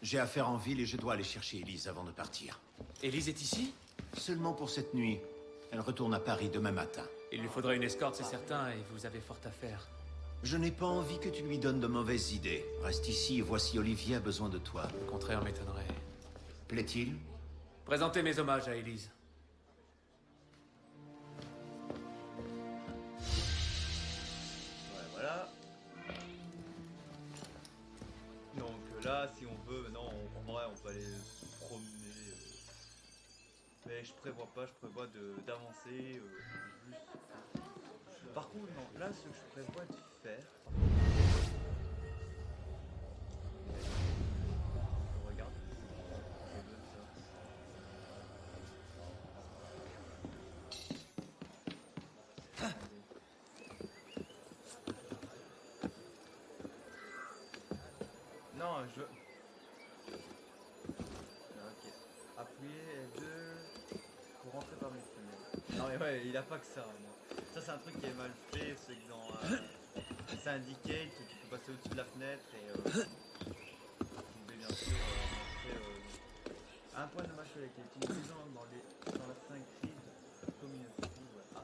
J'ai affaire en ville et je dois aller chercher Élise avant de partir. Élise est ici? Seulement pour cette nuit. Elle retourne à Paris demain matin. Il lui faudra une escorte, c'est certain, et vous avez fort à faire. Je n'ai pas envie que tu lui donnes de mauvaises idées. Reste ici et voici Olivier a besoin de toi. Le contraire m'étonnerait. Plaît-il? Présentez mes hommages à Élise. Ouais, voilà. Donc là, si on veut, maintenant, en vrai, on peut aller se promener. Mais je prévois pas, je prévois d'avancer. Par contre, non, là, ce que je prévois de faire. Regarde. Non, je... Ok. Appuyez L2 pour rentrer parmi les fenêtres. Non mais ouais, il a pas que ça. Non. Ça c'est un truc qui est mal fait, c'est que dans Syndicate, tu peux passer au-dessus de la fenêtre et tu peux bien sûr rentrer un point de match avec les utilisant dans la 5 crises communauté. Ouais. Ah.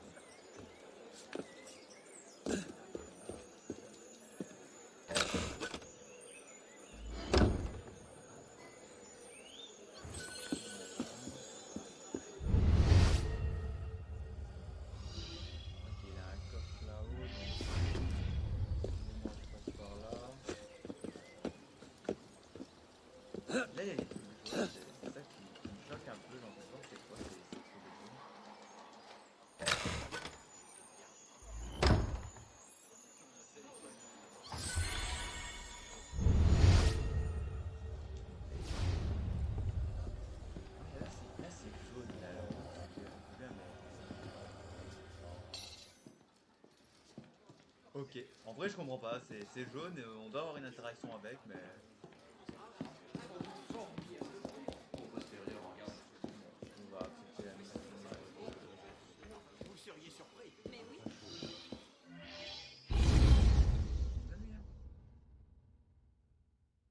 Là, il y a des trucs jaunes, c'est ça qui me choque un peu dans l'histoire, c'est quoi ces trucs jaunes? Là, c'est jaune, là, bien, mais... Ok, en vrai, je comprends pas, c'est jaune, et on doit avoir une interaction avec, mais...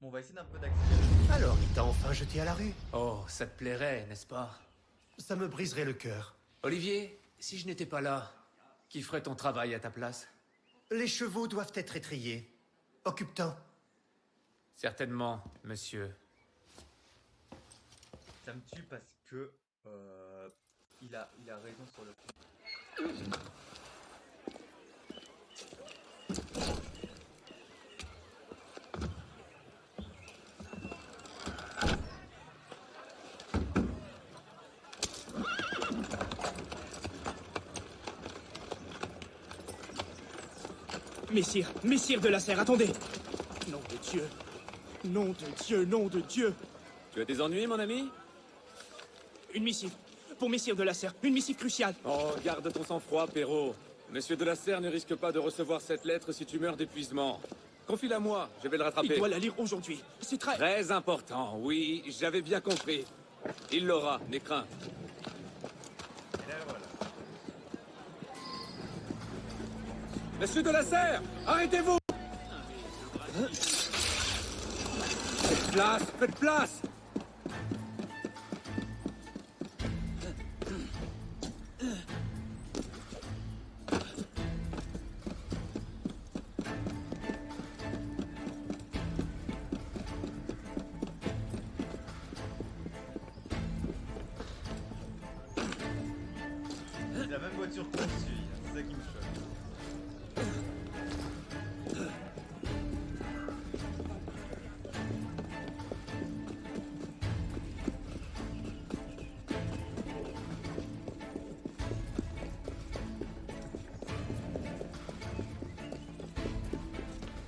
Bon, on va essayer d'un peu d'accélérer. Alors, il t'a enfin jeté à la rue? Oh, ça te plairait, n'est-ce pas? Ça me briserait le cœur. Olivier, si je n'étais pas là, qui ferait ton travail à ta place? Les chevaux doivent être étrillés. Occupe-t'en. Certainement, monsieur. Ça me tue parce que il a raison sur le coup. Messire de la Serre, attendez! Nom de Dieu! Nom de Dieu, nom de Dieu! Tu as des ennuis, mon ami? Une missive. Pour Messire de la Serre, une missive cruciale. Oh, garde ton sang-froid, Perrault. Monsieur de la Serre ne risque pas de recevoir cette lettre si tu meurs d'épuisement. Confie-la moi, je vais le rattraper. Il doit la lire aujourd'hui. C'est très... Très important, oui, j'avais bien compris. Il l'aura, n'aie crainte. Et là, voilà. Monsieur de la Serre, arrêtez-vous! Faites place, faites place! C'est la même voiture qu'on suit, c'est ça qui me choque.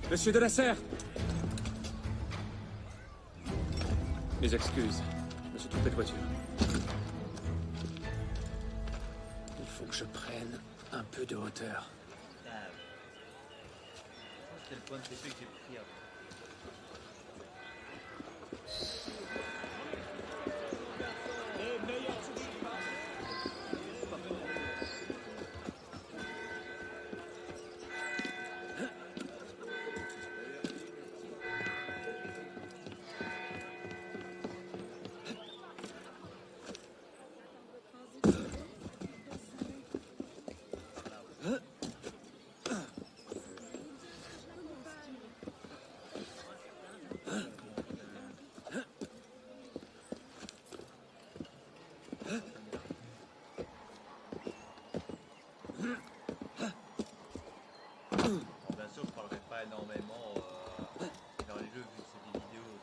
Monsieur de la Serre! Mes excuses, je me suis trompé de voiture. Il faut que je prenne Un peu de hauteur. Ah, c'était le point de TP que j'ai pris après. Bien sûr, je parlerai pas énormément dans les jeux vu que c'est des vidéos.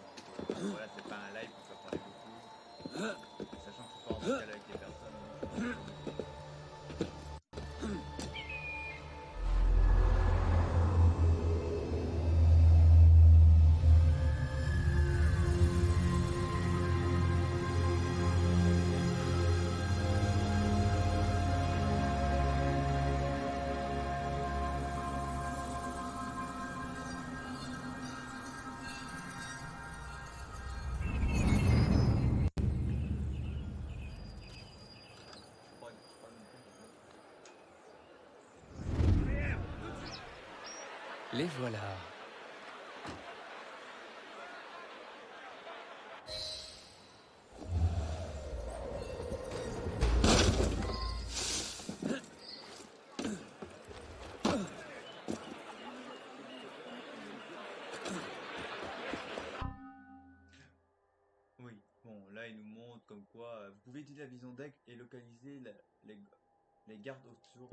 Donc, voilà, c'est pas un live où je vais parler beaucoup. Sachant que je suis pas en vocal avec les personnes. Les voilà. Oui, bon, là il nous montre comme quoi vous pouvez utiliser la vision deck et localiser les gardes autour.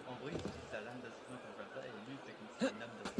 En vrai, c'est sa lame d'assassin pour faire ça et lui il fait comme si c'était une lame d'assassin.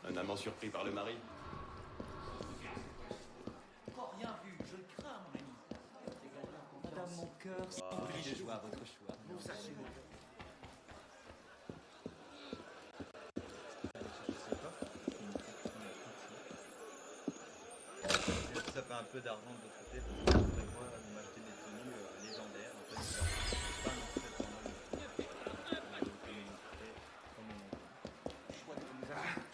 Un amant surpris par le mari. Encore rien vu, je le crains, mon ami. Madame, mon cœur, si vous voulez jouer à votre choix. Vous sachez. Ça fait un peu d'argent de l'autre côté parce que je prévois de m'acheter des tenues légendaires. En fait, c'est pas non plus pour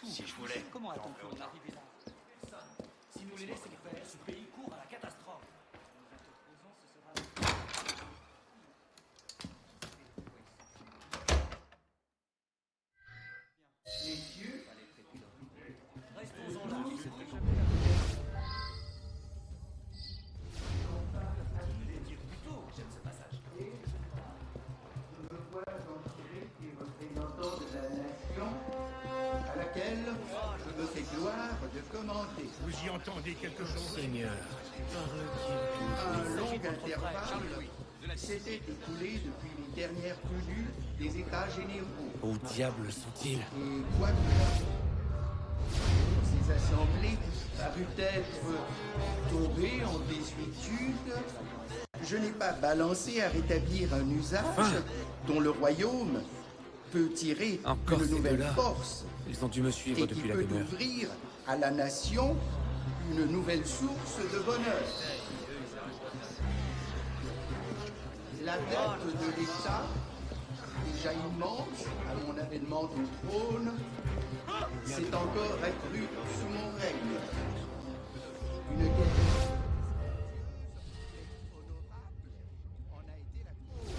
Si je voulais. Comment a-t-on pu en arriver là? Si nous les laissons faire, ce pays court à la catastrophe. Nous interposons, ce sera... Les dieux. Restons-en là. Dire plutôt, j'aime ce passage. Je me vois en tirer des représentants de la nation à laquelle je me fais gloire de commenter. Vous y entendez quelque chose? Seigneur. Un long intervalle s'était écoulé depuis les dernières tenues des États généraux. Où diable sont-ils? Et quoique ces assemblées parut être tombées en désuétude, je n'ai pas balancé à rétablir un usage dont le royaume peut tirer Encore une ces nouvelle deux-là. force Ils ont dû me suivre et qui depuis la peut demeure. ouvrir à la nation une nouvelle source de bonheur. La dette de l'État, déjà immense à mon avènement au trône, s'est encore accrue sous mon règne. Une guerre en a été la cause.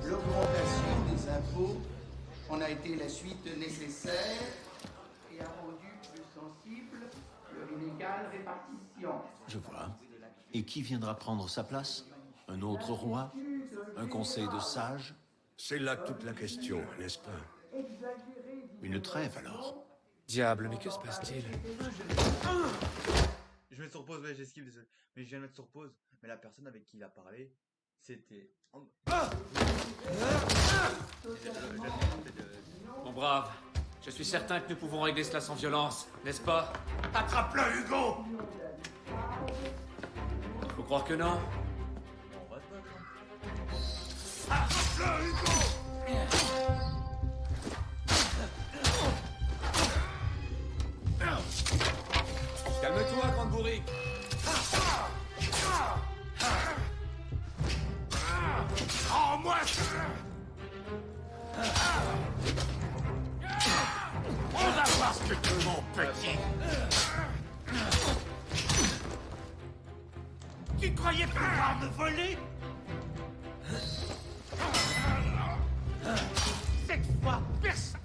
L'augmentation des impôts en a a été la suite nécessaire et a rendu plus sensible leur inégale répartition. Je vois. Et qui viendra prendre sa place? Un autre roi? Un conseil de sages? C'est là toute la question, n'est-ce pas? Une trêve, alors? Diable, mais que se passe-t-il? Je mets sur pause, ouais, j'esquive, désolé. Mais je viens de mettre sur pause. Mais la personne avec qui il a parlé, c'était... Mon brave, je suis certain que nous pouvons régler cela sans violence, n'est-ce pas? Attrape-le, Hugo! Faut croire que non. On va te battre, hein. Attrape-le, Hugo! Calme-toi, grande bourrique. Rends-moi ça! On va voir ce que tu veux, mon petit! Tu croyais pouvoir me voler? Cette fois, personne!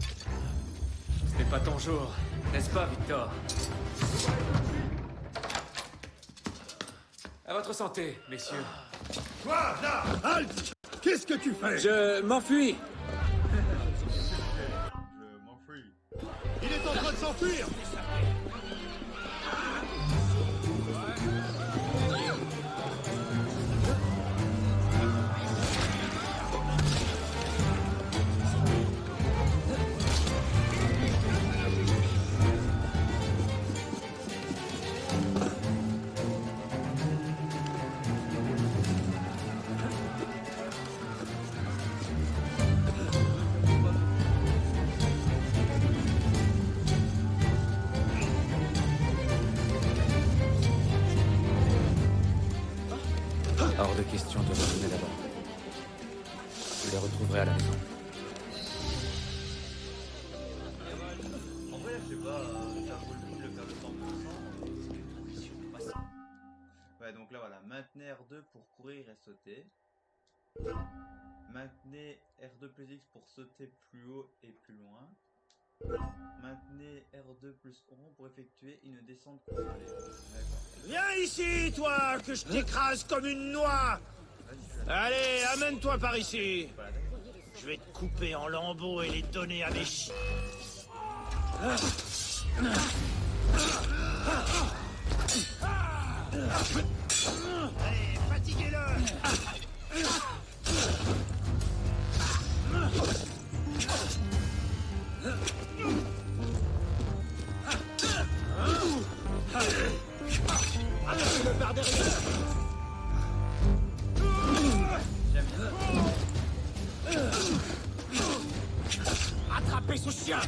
Ce n'est pas ton jour, n'est-ce pas, Victor? À votre santé, messieurs. Toi, là! Halt! Qu'est-ce que tu fais? Je m'enfuis. Je m'enfuis. Il est en train de s'enfuir! Hors de question de retourner là-bas. Je les retrouverai à la maison. En vrai, je sais pas, ça vaut le coup de le faire de 100%. Ouais, donc là, voilà. Maintenez R2 pour courir et sauter. Maintenez R2 plus X pour sauter plus haut et plus loin. Maintenez R2 plus rond pour effectuer une descente contrôlée. D'accord. Viens ici, toi, que je t'écrase comme une noix! Allez, amène-toi par ici! Je vais te couper en lambeaux et les donner à mes chiens. Allez, fatiguez-le! Attrapez-le par derrière! Attrapez ce chien!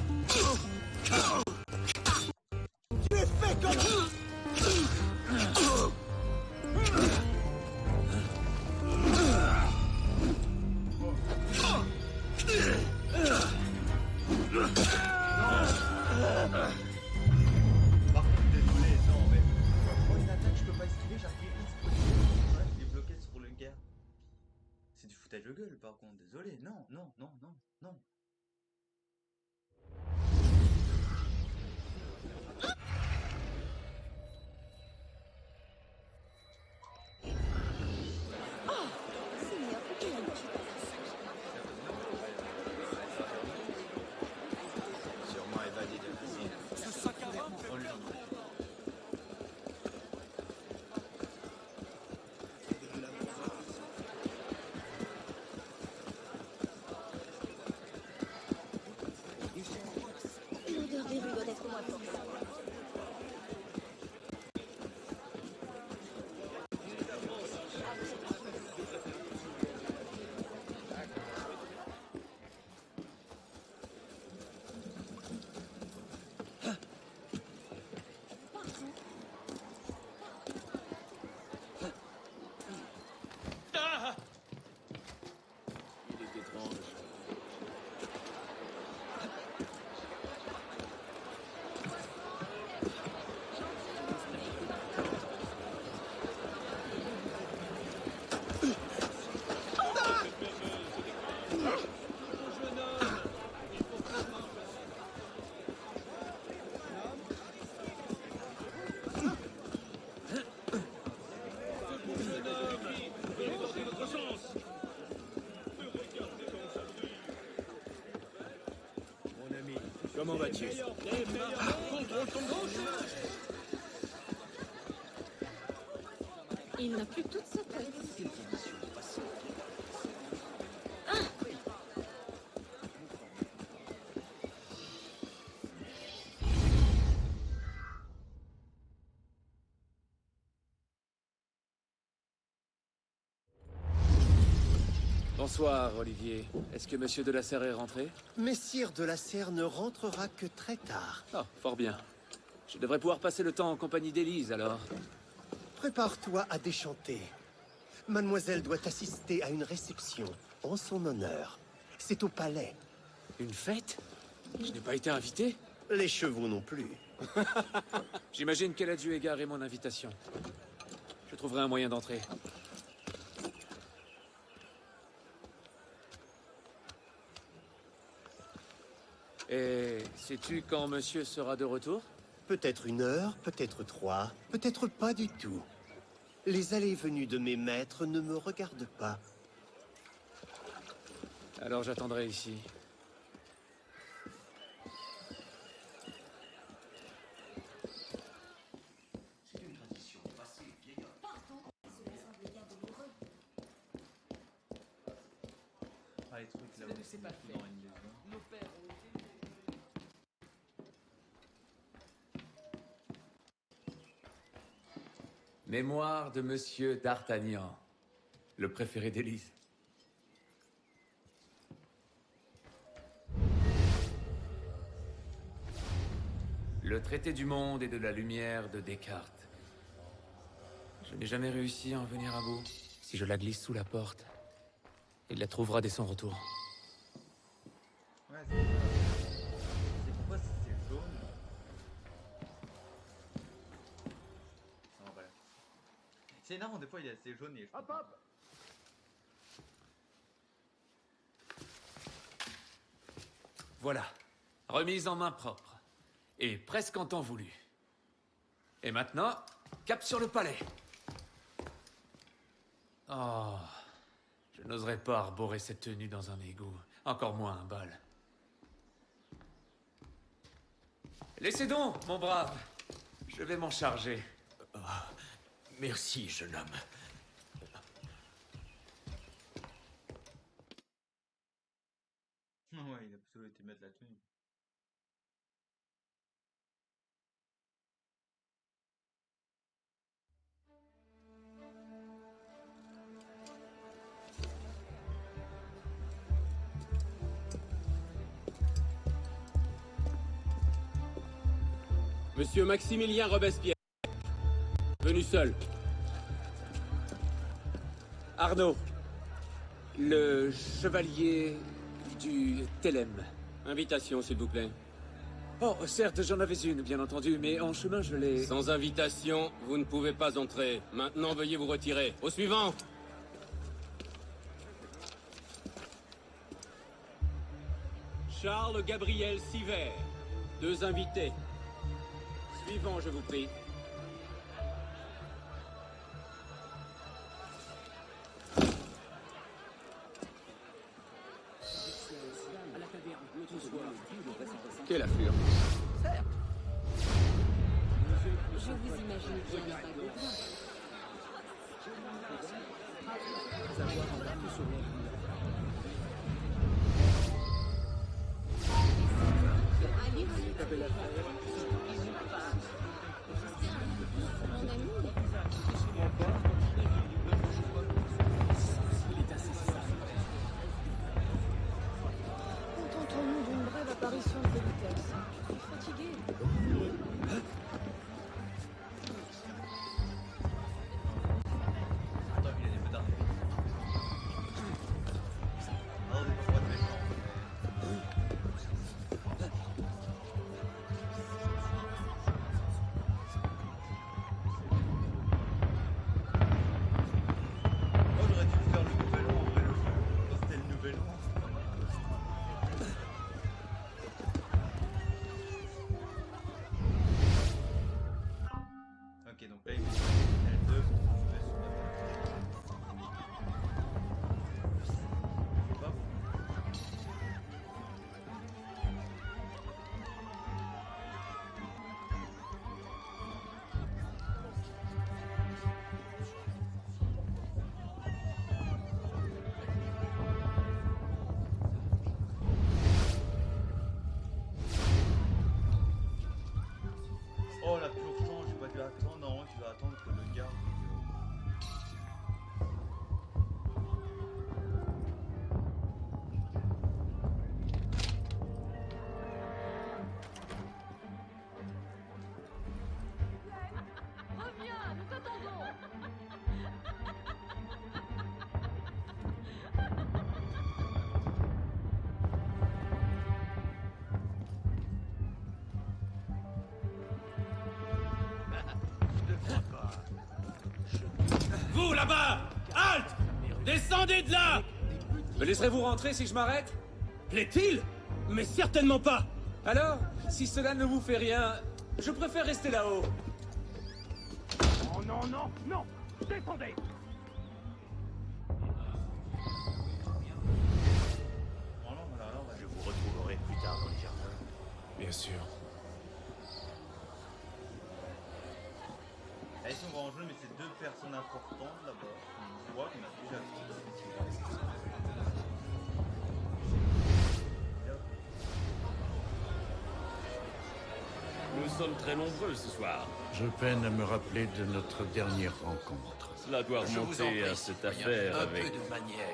Tu es fait comme... Par contre, désolé, non, mais quand une attaque, je peux pas esquiver, j'arrive vite. Ouais, il est bloqué sur le gars. C'est du foutage de gueule, par contre, désolé. Non, non, non, non, non. Sûrement évadé de l'asile. Comment vas-tu? Contrôle ton gauche. Il n'a plus toute sa tête. Bonsoir, Olivier. Est-ce que Monsieur de la Serre est rentré? Messire de la Serre ne rentrera que très tard. Oh, fort bien. Je devrais pouvoir passer le temps en compagnie d'Élise, alors. Prépare-toi à déchanter. Mademoiselle doit assister à une réception en son honneur. C'est au palais. Une fête? Je n'ai pas été invité? Les chevaux non plus. J'imagine qu'elle a dû égarer mon invitation. Je trouverai un moyen d'entrer. Et sais-tu quand monsieur sera de retour? Peut-être 1 heure, peut-être 3, peut-être pas du tout. Les allées et venues de mes maîtres ne me regardent pas. Alors j'attendrai ici. Ah, les trucs là où c'est pas fait. Dans une maison. Nos pères ont été... Mémoire de Monsieur d'Artagnan, le préféré d'Élise. Le traité du monde et de la lumière de Descartes. Je n'ai jamais réussi à en venir à bout. Si je la glisse sous la porte, il la trouvera dès son retour. Ouais, c'est pourquoi c'est jaune. Non, voilà. C'est énorme, des fois il est assez jaune et je comprends pas. Voilà, remise en main propre. Et presque en temps voulu. Et maintenant, cap sur le palais. Oh, je n'oserais pas arborer cette tenue dans un égout, encore moins un bal. Laissez donc, mon brave. Je vais m'en charger. Merci, jeune homme. Ouais, il a plutôt été mettre la tenue. Monsieur Maximilien Robespierre. Venu seul. Arnaud, le chevalier du Thélème. Invitation, s'il vous plaît. Oh, certes, j'en avais une, bien entendu, mais en chemin, je l'ai... Sans invitation, vous ne pouvez pas entrer. Maintenant, veuillez vous retirer. Au suivant. Charles Gabriel Siver. 2 invités. Suivant, je vous prie. Quelle afflure. Je vous imagine bien la bague au doigt. Mon ami. Contentons-nous d'une brève apparition de politesse. Je suis fatigué. Attends, il a des peu d'armes. là-bas! Halte! Descendez de là! Me laisserez-vous rentrer si je m'arrête? Plaît-il? Mais certainement pas! Alors, si cela ne vous fait rien, je préfère rester là-haut. Oh non, non, non! Descendez! Je vous retrouverai plus tard dans les jardins. Bien sûr. Elles sont en jeu, mais c'est deux personnes importantes là-bas. Je vois qu'on a déjà vu. Nous sommes très nombreux ce soir. Je peine à me rappeler de notre dernière rencontre. Cela doit remonter à cette affaire avec... de manière.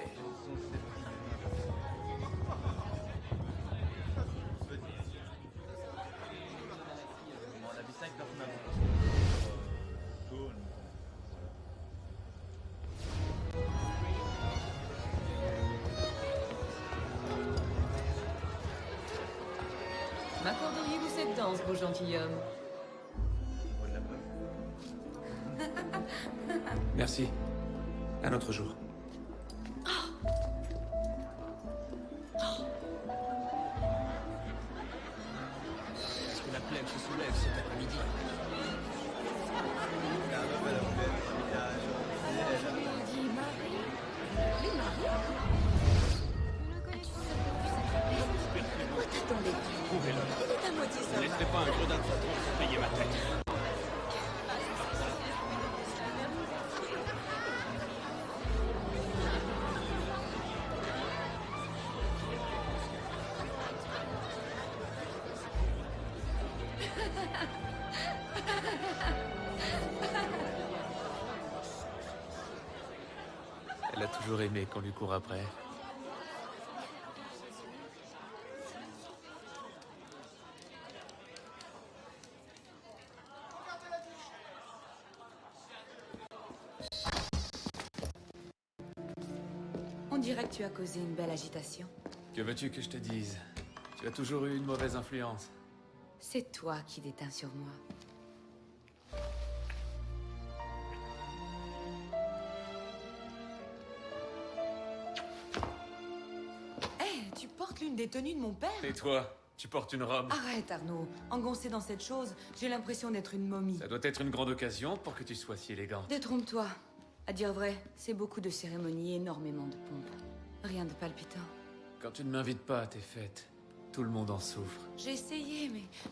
On a vu 5 personnes avant. Jaune. M'accorderiez-vous cette danse, beau gentilhomme? Merci. Un autre jour. Est-ce que la plaine se soulève cet après-midi? Attendez. Trouvez-le. Il est à moitié Ne ça. laisserez pas un gredin de Satan payer ma tête. Elle a toujours aimé qu'on lui court après. On dirait que tu as causé une belle agitation. Que veux-tu que je te dise? Tu as toujours eu une mauvaise influence. C'est toi qui déteins sur moi. Hé, tu portes l'une des tenues de mon père? Et toi? Tu portes une robe. Arrête, Arnaud. Engoncé dans cette chose, j'ai l'impression d'être une momie. Ça doit être une grande occasion pour que tu sois si élégante. Détrompe-toi. À dire vrai, c'est beaucoup de cérémonies, énormément de pompe. Rien de palpitant. Quand tu ne m'invites pas à tes fêtes, tout le monde en souffre. J'ai essayé,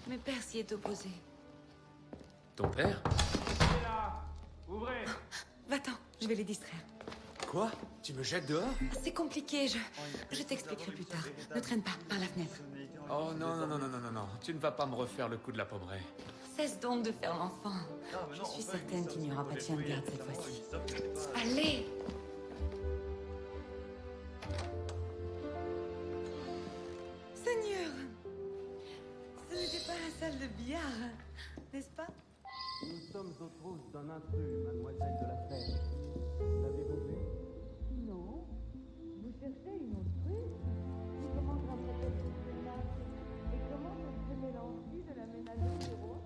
mais père s'y est opposé. Ton père? Ouvrez! Va-t'en, je vais les distraire. Quoi? Tu me jettes dehors? C'est compliqué, je t'expliquerai plus tard. Ne traîne pas, par la fenêtre. Oh non, non, non, non, non, non, non. Tu ne vas pas me refaire le coup de la pommeraie. Cesse donc de faire l'enfant. Je suis certaine qu'il n'y aura pas de chien de garde cette fois-ci. Allez! Seigneur! Ce n'était pas la salle de billard, n'est-ce pas? Nous sommes aux trousses d'un intrus, mademoiselle de la Fête. L'avez-vous vu? Non. Vous cherchez une autruche? Qui commence à protéger ce masque? Et comment se mélange de la ménagerie du roi?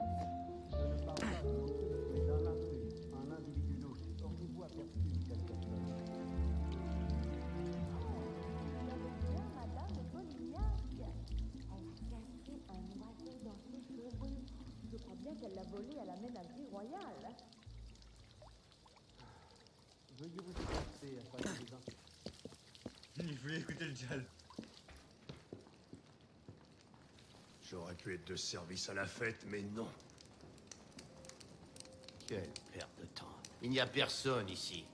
Je ne parle pas d'un autruche, mais d'un intrus, un individu louche. Auriez-vous aperçu une telle personne? Bien, madame Polignac. Elle a caché un oiseau dans ses cheveux. Je crois bien qu'elle l'a volé à la ménagerie royale. Veuillez vous efforcer afin que les uns... Je voulais écouter le dial. J'aurais pu être de service à la fête, mais non. Quelle perte de temps. Il n'y a personne ici.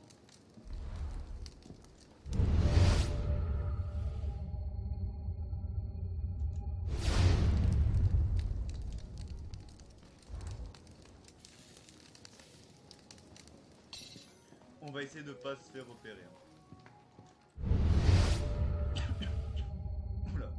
On va essayer de pas se faire opérer. Hein. Oula.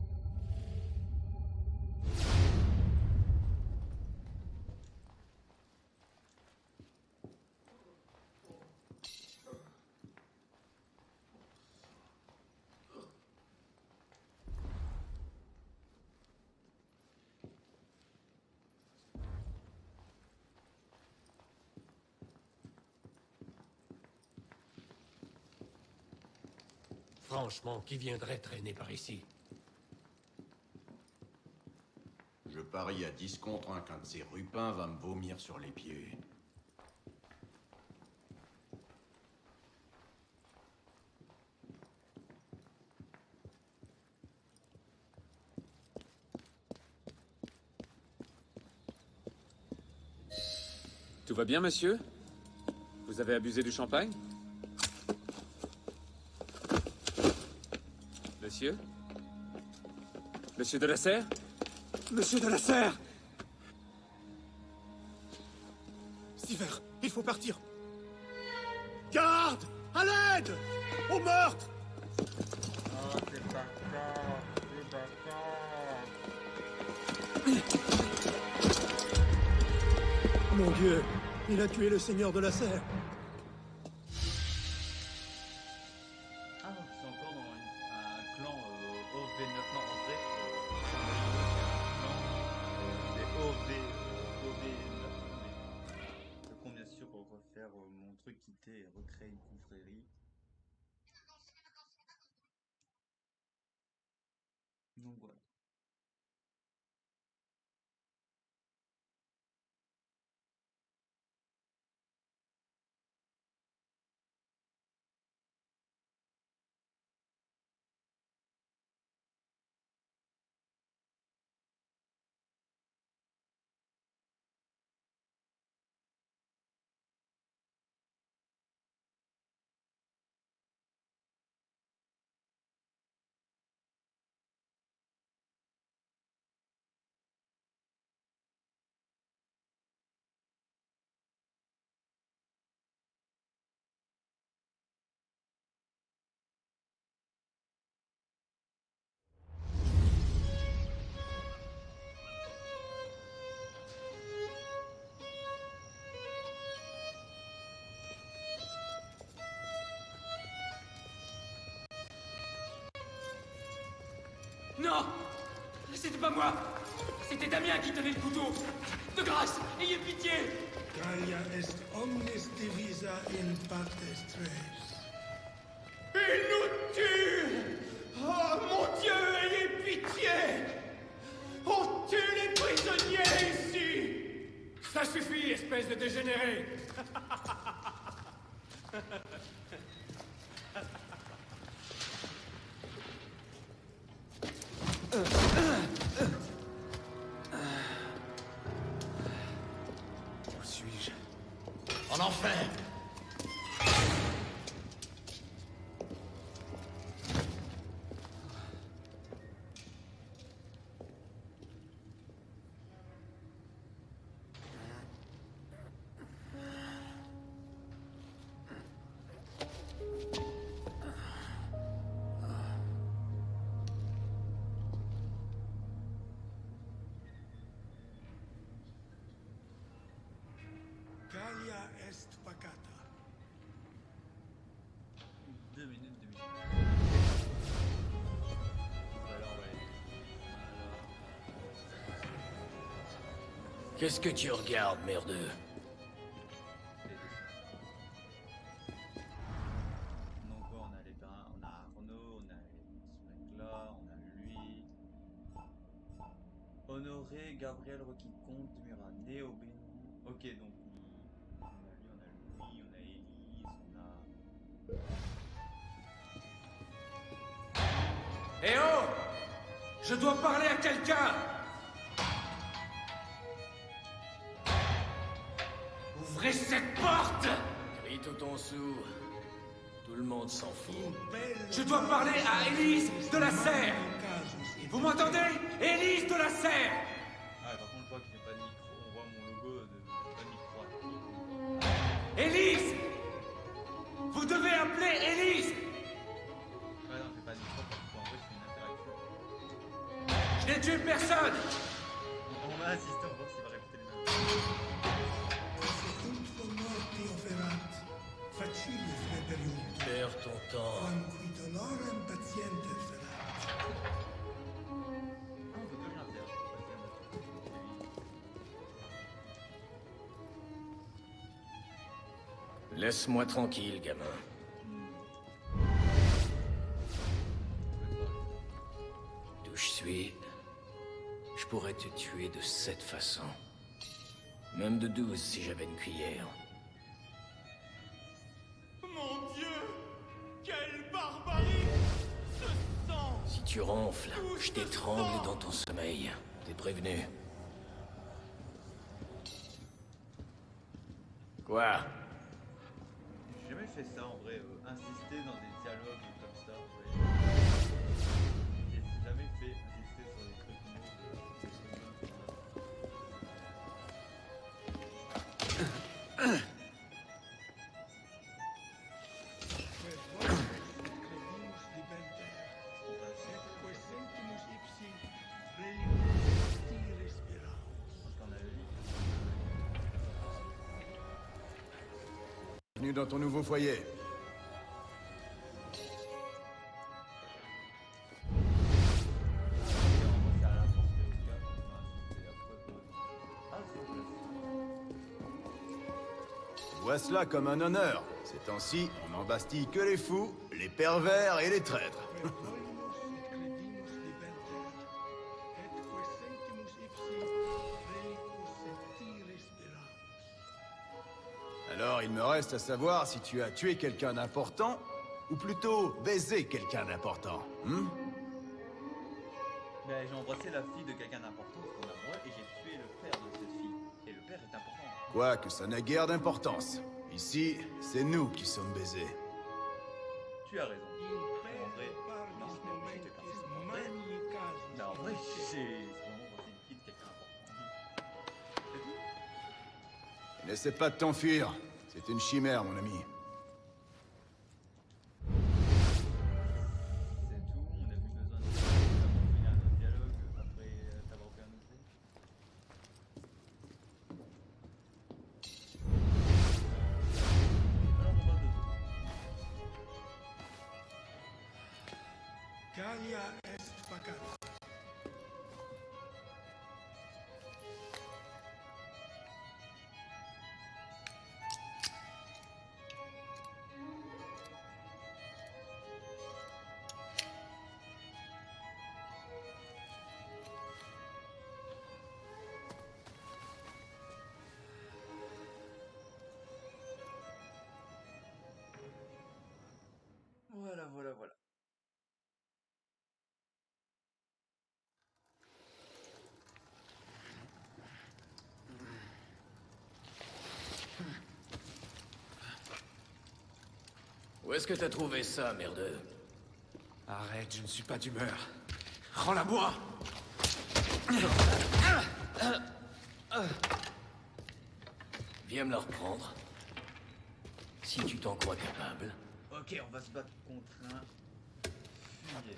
Franchement, qui viendrait traîner par ici? Je parie à 10 contre 1 qu'un de ces rupins va me vomir sur les pieds. Tout va bien, monsieur? Vous avez abusé du champagne? Monsieur? Monsieur de la Serre? Monsieur de la Serre! Sivert, il faut partir. Garde! À l'aide! Au meurtre! Oh, c'est pas ça, c'est pas ça. Mon Dieu, il a tué le seigneur de la Serre. Ah non, c'est encore dans un clan OV9, non, en vrai, c'est OV9, mais je compte bien sûr refaire mon truc quitter et recréer une confrérie. Donc voilà. Non! C'était pas moi! C'était Damien qui tenait le couteau! De grâce, ayez pitié! Gallia est omnis divisa in partes tres. Il nous tue! Oh mon Dieu, ayez pitié! On tue les prisonniers ici! Ça suffit, espèce de dégénéré! Où suis-je? En enfer! Gallia est pacata. 2 minutes. Voilà, on va aller. Qu'est-ce que tu regardes, merdeux? Donc on a les bains, on a Arnaud, on a ce mec-là, on a lui. Honoré, Gabriel, Rocky Comte, Murat, Néo, Bénon. Ok, donc on a lui, on a Élise, on a... Eh oh! Je dois parler à quelqu'un! Ouvrez cette porte! Crie tout ton sou. Tout le monde s'en fout. Je dois parler à Élise de la Serre! Vous m'entendez? Élise de la Serre! Ah, par contre, je vois qu'il n'y a pas de micro, on voit mon logo de pas de micro. Élise! Vous devez appeler Élise! Ouais, non, j'ai pas de micro parce qu'en vrai, je fais une interaction. Je n'ai tué personne! On va assister, on va voir s'il va répéter les mêmes. Facile frederium. Perds ton temps. Quanqui dolorem patiente ferat. Ah, on peut que rien faire. Laisse-moi tranquille, gamin. suis, je pourrais te tuer de cette façon. Même de 12 si j'avais une cuillère. Mon Dieu! Quelle barbarie! Ce sang! Si tu ronfles, je t'étrangle dans ton sommeil. T'es prévenu. Quoi? J'ai jamais fait ça en vrai, insister dans des dialogues comme ça. Ouais. J'ai jamais fait insister sur des trucs Bienvenue dans ton nouveau foyer. Vois cela comme un honneur. Ces temps-ci, on n'embastille que les fous, les pervers et les traîtres. Alors, il me reste à savoir si tu as tué quelqu'un d'important, ou plutôt baisé quelqu'un d'important. Ben, j'ai embrassé la fille de quelqu'un d'important, parce qu'on a moi, et j'ai tué le père de cette fille. Et le père est important. Quoique ça n'a guère d'importance. Ici, c'est nous qui sommes baisés. Tu as raison. En vrai, non, je t'ai pas fait en vrai. Mais en vrai, c'est vraiment embrassé une fille de quelqu'un d'important. C'est tout. N'essaie pas de t'enfuir. C'est une chimère, mon ami. C'est tout, on n'a plus besoin de faire un autre dialogue après t'avoir fait un autre jeu. Alors on va de dos. Calia est vacante. Voilà. Où est-ce que t'as trouvé ça, merdeux? Arrête, je ne suis pas d'humeur. Rends-la-moi! Viens me la reprendre. Si tu t'en crois capable. Ok, on va se battre contre un fumier.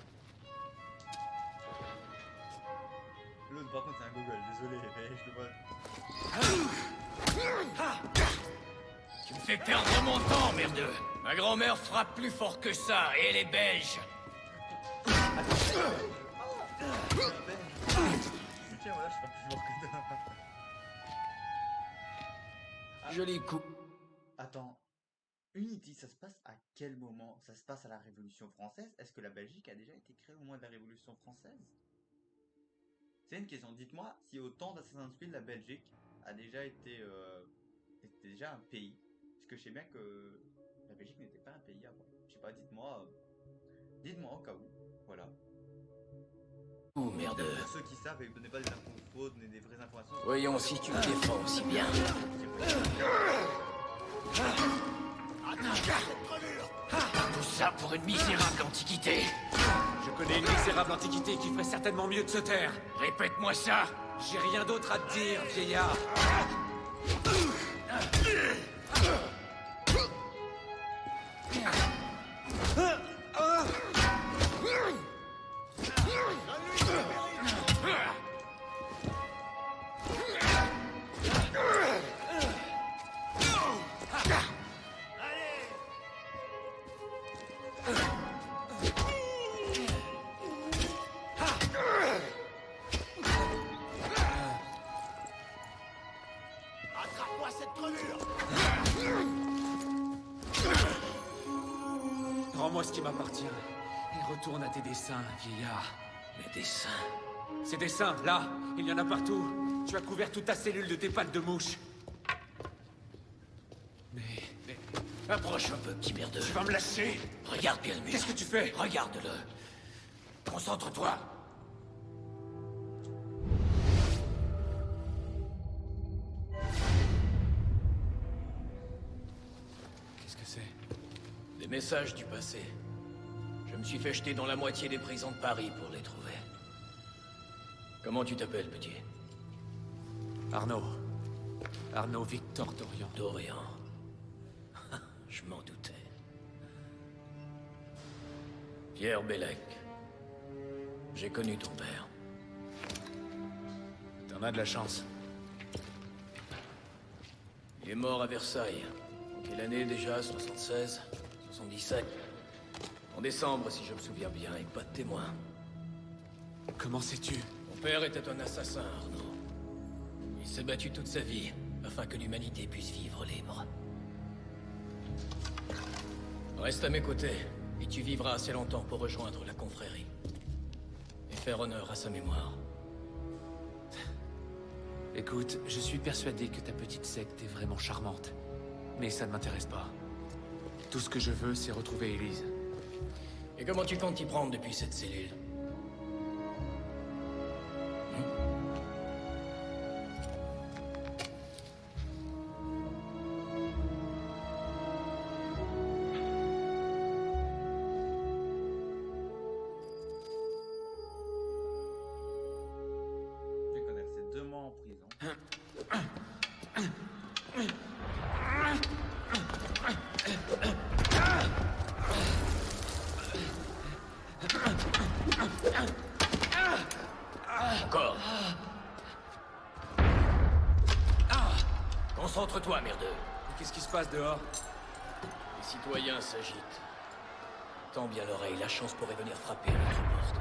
L'autre par contre c'est un gogol, désolé, mais je le vois. Tu me fais perdre mon temps, merdeux. Ma grand-mère frappe plus fort que ça, et elle est belge. Tiens, voilà, je frappe plus fort que ça. Joli coup. Attends. Unity, ça se passe à quel moment? Ça se passe à la Révolution française? Est-ce que la Belgique a déjà été créée au moment de la Révolution française? C'est une question. Dites-moi si au temps d'Assassin's Creed, la Belgique a déjà été était déjà un pays. Parce que je sais bien que la Belgique n'était pas un pays avant. Je sais pas, dites-moi au cas où. Voilà. Oh merde. Pour ceux qui savent, et donnez pas des infos fausses, donnez des vraies informations. Voyons si tu te défends aussi bien. Tout ça pour une misérable antiquité. Je connais une misérable antiquité qui ferait certainement mieux de se taire. Répète-moi ça. J'ai rien d'autre à te dire, vieillard. Attrape-moi cette crevure! Rends-moi ce qui m'appartient. Et retourne à tes dessins, vieillard. Mes dessins. Ces dessins, là, il y en a partout. Tu as couvert toute ta cellule de tes pattes de mouche. Mais... Approche un peu, petit merdeux. Tu vas me lâcher? Regarde bien le mur. Qu'est-ce que tu fais? Regarde-le. Concentre-toi. Qu'est-ce que c'est? Des messages du passé. Je me suis fait jeter dans la moitié des prisons de Paris pour les trouver. Comment tu t'appelles, petit? Arnaud. Arnaud Victor Dorian. Dorian. Je m'en doutais. Pierre Bellec. J'ai connu ton père. T'en as de la chance. Il est mort à Versailles. En quelle année déjà? 76? 77? En décembre, si je me souviens bien, et pas de témoin. Comment sais-tu? Mon père était un assassin, Arnaud. Il s'est battu toute sa vie, afin que l'humanité puisse vivre libre. Reste à mes côtés, et tu vivras assez longtemps pour rejoindre la confrérie. Et faire honneur à sa mémoire. Écoute, je suis persuadé que ta petite secte est vraiment charmante. Mais ça ne m'intéresse pas. Tout ce que je veux, c'est retrouver Élise. Et comment tu comptes t'y prendre depuis cette cellule? Je vais connaître ces 2 mois en prison. Encore. Concentre-toi, merdeux. Qu'est-ce qui se passe dehors? Les citoyens s'agitent. Tends bien l'oreille, la chance pourrait venir frapper à notre porte.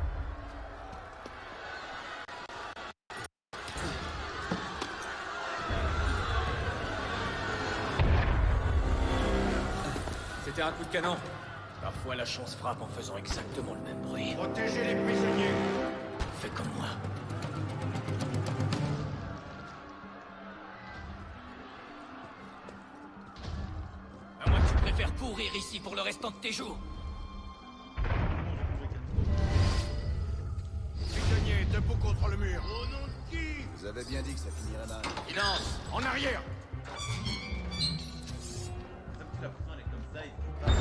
C'était un coup de canon. Parfois, la chance frappe en faisant exactement le même bruit. Protégez les prisonniers. Fais comme moi. À moins que tu préfères pourrir ici pour le restant de tes jours. Prisonniers, debout contre le mur. Au nom de qui? Vous avez bien dit que ça finirait mal. Silence. En arrière. La prison elle est comme ça, il faut pas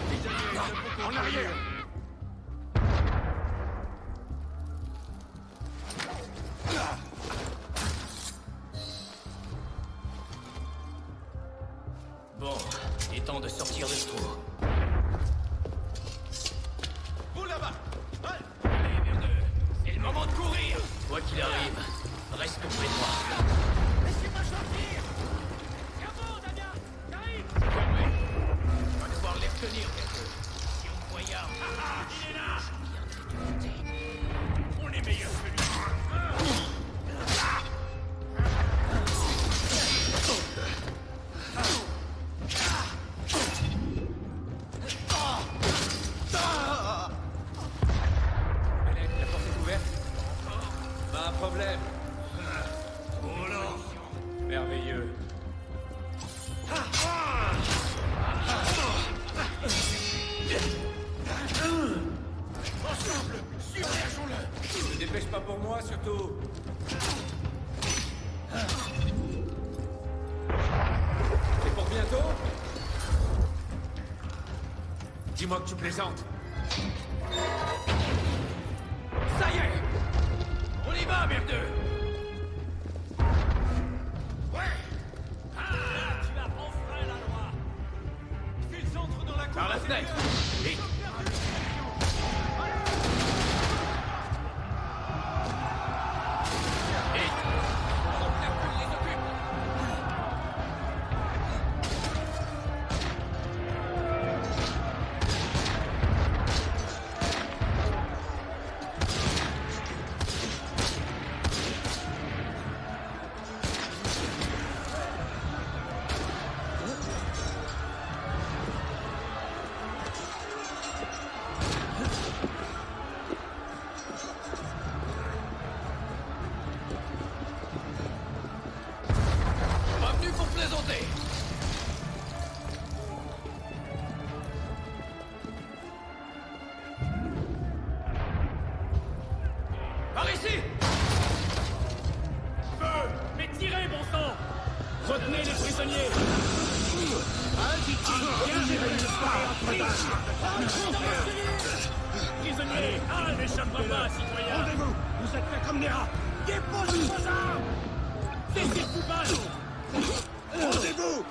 Prisonniers, en arrière. Bon, il est temps de sortir de ce trou. Vous là-bas. Allez, merdeux, c'est le moment de courir. Quoi qu'il arrive, reste près de moi. Laissez-moi sortir. C'est bon, Damien. J'arrive. Calmez. On va devoir les retenir, merdeux. Si on voyait... Il est là. On est meilleur que lui. Bellec, la porte est ouverte? Pas un problème. Oh là. Merveilleux. Ensemble, submergeons-le. Ne dépêche pas pour moi, surtout. C'est pour bientôt? Dis-moi que tu plaisantes. Ça y est. On y va, merdeux. Ouais. Là, tu as enfreint la loi. S'ils entrent dans la cour... Par la fenêtre. Vite. prisonnier. Un viking bien prisonnier. Ah, n'échappera pas, citoyen. Rendez-vous. Vous êtes faits comme des rats. Déposez vos armes. Laissez le coupable. Rendez-vous.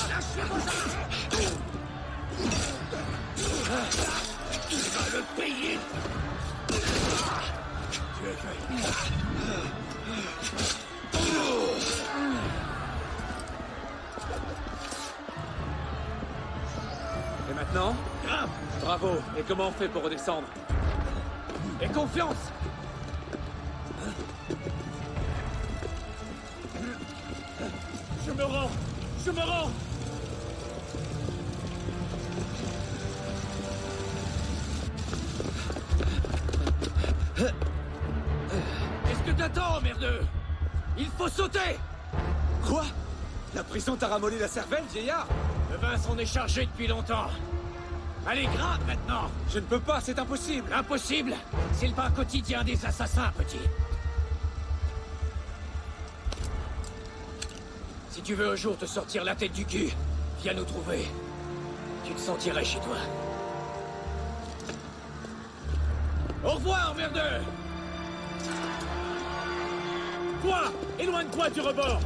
Lâchez vos armes. Tu vas le payer. Tu es fait. Et maintenant? Bravo. Et comment on fait pour redescendre? Et confiance! Je me rends. Je me rends. Qu'est-ce que t'attends, merdeux? Il faut sauter! Quoi? La prison t'a ramolli la cervelle, vieillard? Le vin s'en est chargé depuis longtemps. Allez, grimpe maintenant! Je ne peux pas, c'est impossible! Impossible? C'est le pain quotidien des assassins, petit. Si tu veux un jour te sortir la tête du cul, viens nous trouver. Tu te sentirais chez toi. Au revoir, merdeux! Toi, éloigne-toi du rebord.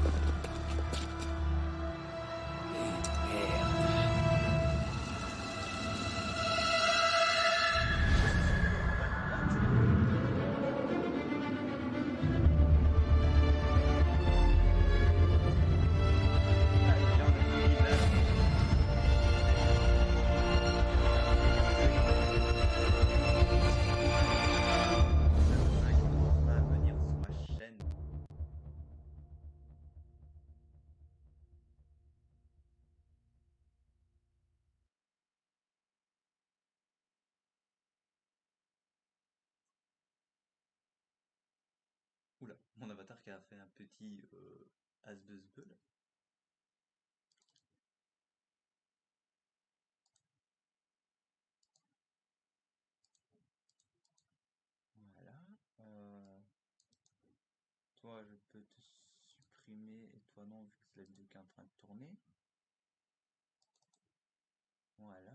Oula, mon avatar qui a fait un petit Asbuzbul. Voilà. Toi, je peux te supprimer et toi non, vu que c'est la vidéo qui est en train de tourner. Voilà.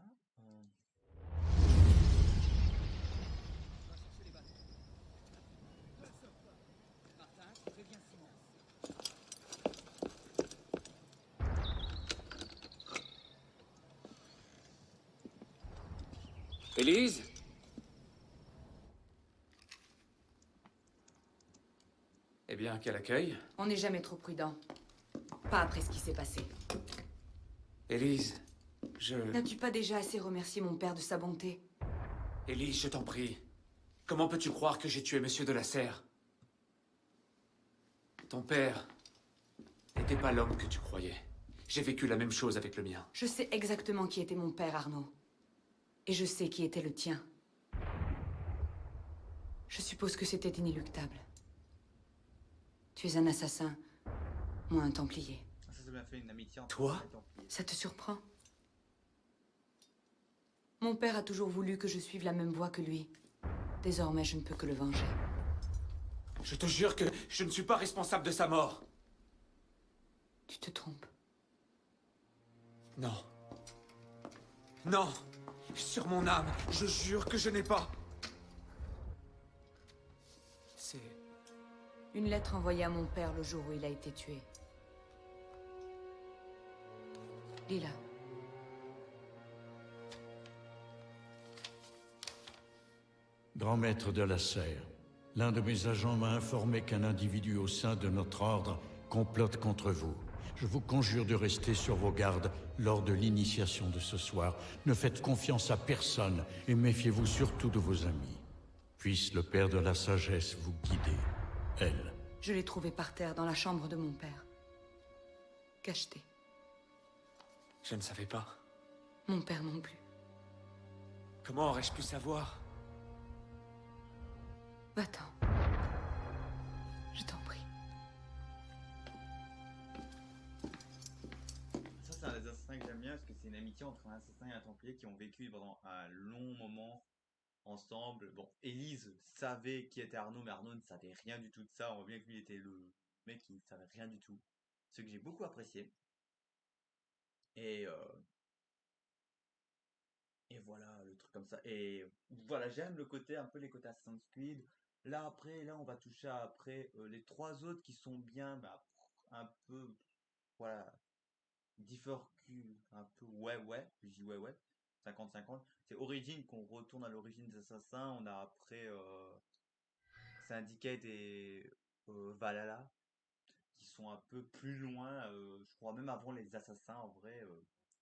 Élise? Eh bien, quel accueil? On n'est jamais trop prudent. Pas après ce qui s'est passé. Élise, N'as-tu pas déjà assez remercié mon père de sa bonté? Élise, je t'en prie. Comment peux-tu croire que j'ai tué Monsieur de la Serre? Ton père n'était pas l'homme que tu croyais. J'ai vécu la même chose avec le mien. Je sais exactement qui était mon père, Arnaud. Et je sais qui était le tien. Je suppose que c'était inéluctable. Tu es un assassin, moi un templier. Ça s'est bien fait une amitié entre Toi? les Templiers. Ça te surprend? Mon père a toujours voulu que je suive la même voie que lui. Désormais, je ne peux que le venger. Je te jure que je ne suis pas responsable de sa mort. Tu te trompes. Non. Non. Sur mon âme, je jure que je n'ai pas. C'est... Une lettre envoyée à mon père le jour où il a été tué. Lis-la. Grand maître de la Serre, l'un de mes agents m'a informé qu'un individu au sein de notre ordre complote contre vous. Je vous conjure de rester sur vos gardes lors de l'initiation de ce soir. Ne faites confiance à personne et méfiez-vous surtout de vos amis. Puisse le Père de la Sagesse vous guider, elle. Je l'ai trouvée par terre dans la chambre de mon père. Cachetée. Je ne savais pas. Mon père non plus. Comment aurais-je pu savoir? Va-t'en. Je t'en prie. Ça, c'est un des assassins que j'aime bien parce que c'est une amitié entre un assassin et un templier qui ont vécu pendant un long moment ensemble. Bon, Élise savait qui était Arnaud, mais Arnaud ne savait rien du tout de ça. On voit bien que lui était le mec qui ne savait rien du tout. ce que j'ai beaucoup apprécié. Et, et voilà, le truc comme ça. Et voilà, j'aime le côté, un peu les côtés Assassin's Creed. Là, après, là, on va toucher après les trois autres qui sont bien, bah, un peu, voilà, un peu, ouais, je dis ouais, 50-50. C'est Origin qu'on retourne à l'origine des assassins. On a après Syndicate et Valhalla qui sont un peu plus loin, je crois même avant les assassins en vrai,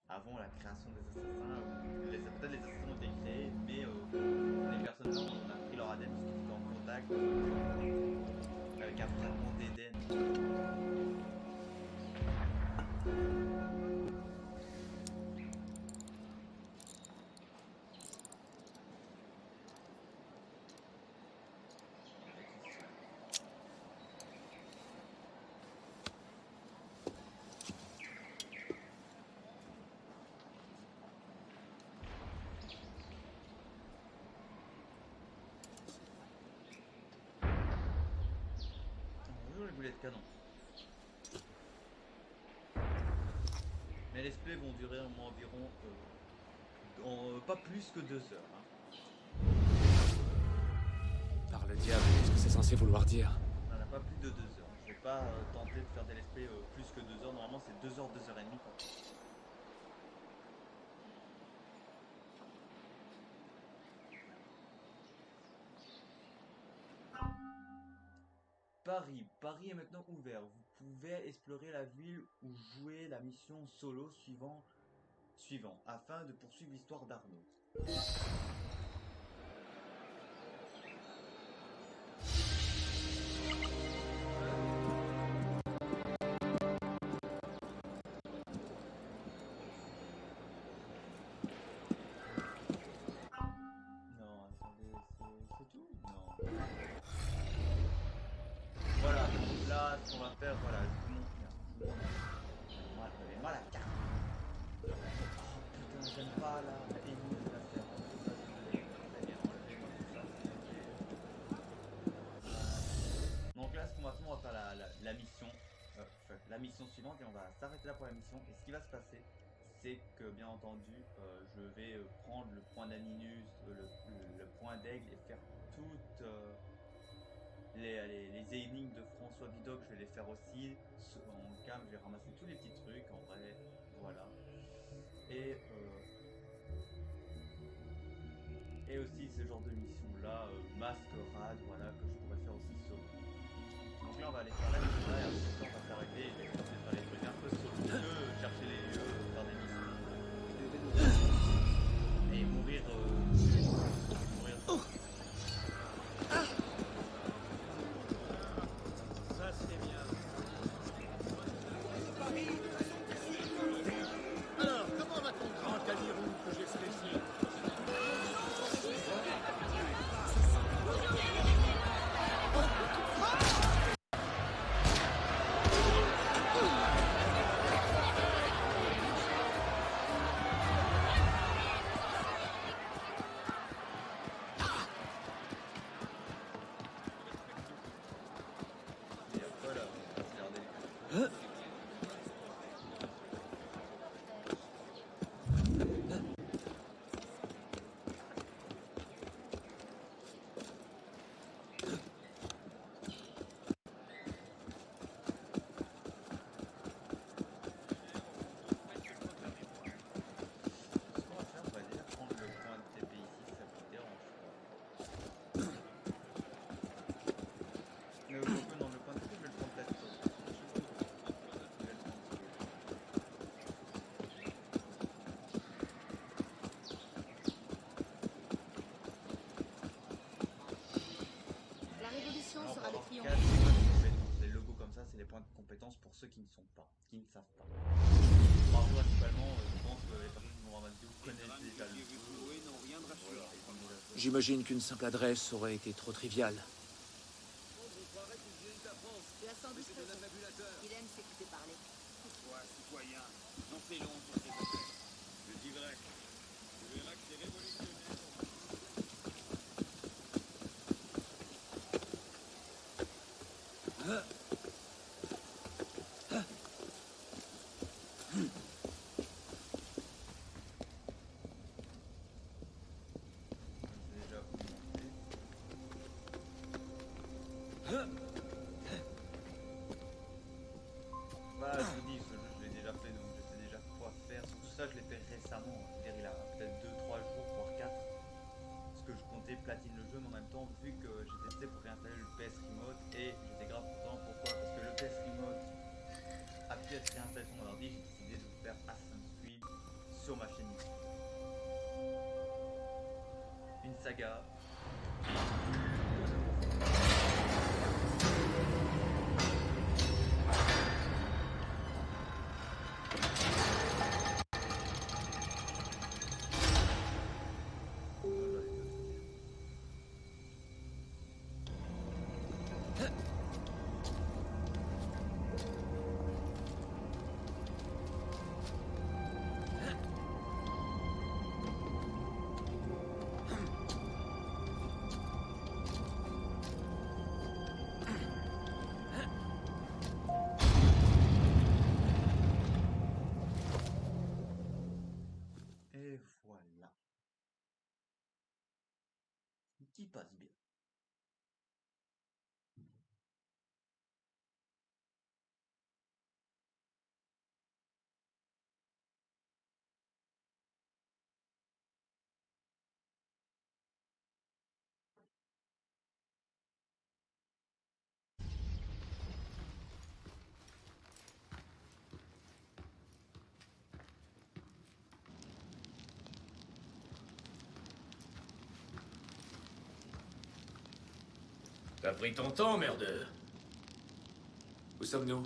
avant la création des assassins. Peut-être les assassins ont été créés, mais les personnes là, on a pris leur ADN parce qu'ils étaient en contact avec un fragment d'Éden. Toujours les boulets de canon. Mais les displays vont durer environ pas plus que 2 heures. Hein. Par le diable, qu'est-ce que c'est censé vouloir dire? On n'a pas plus de 2 heures. Je vais pas tenter de faire des let's play plus que 2 heures. Normalement c'est 2 heures, 2 heures et demie. Quoi. Paris est maintenant ouvert. Vous pouvez explorer la ville ou jouer la mission solo suivant afin de poursuivre l'histoire d'Arnaud. Non, attendez, c'est tout? Non. Voilà, donc là, ce qu'on va faire, voilà, je vous montre. Voilà, j'avais mal à la carte. Oh putain, j'aime pas là, la ennemi de la terre. Donc là, ce qu'on va faire, on va faire la mission, la mission suivante et on va s'arrêter là pour la mission. Et ce qui va se passer, c'est que bien entendu, je vais prendre le point d'Aninus, le point d'Aigle et faire toutes les énigmes de François Vidocq, je vais les faire aussi en cam, je vais ramasser tous les petits trucs en vrai, voilà. Et aussi ce genre de mission là, masquerade, voilà, que je pourrais faire aussi solo. Donc là on va aller faire la mission là et après on va s'arrêter et je vais commencer à faire les trucs un peu solo, que chercher les lieux, faire des missions et mourir. Ça c'est bien. Alors, comment va ton grand Calirou que j'ai sous les yeux? sera le triomphe. Les logos comme ça, c'est les points de compétence pour ceux qui ne sont pas, qui ne savent pas. Enfin, principalement, je pense que les personnes qui vont voir ma vidéo connaissent déjà le jeu. J'imagine qu'une simple adresse aurait été trop triviale. Tu as sans doute raison. Il aime s'écouter parler. Toi, citoyen, n'en fais long sur tes affaires. Je dis vrai. Tu verras que c'est révolutionnaire. platine le jeu, mais en même temps, vu que j'ai testé pour réinstaller le PS Remote et j'étais grave content. Pourquoi? Parce que le PS Remote a pu être réinstallé sur mon ordi, j'ai décidé de faire Assassin's Creed sur ma chaîne YouTube. Une saga. Et voilà. Qui passe bien. T'as pris ton temps, merdeux. Où sommes-nous?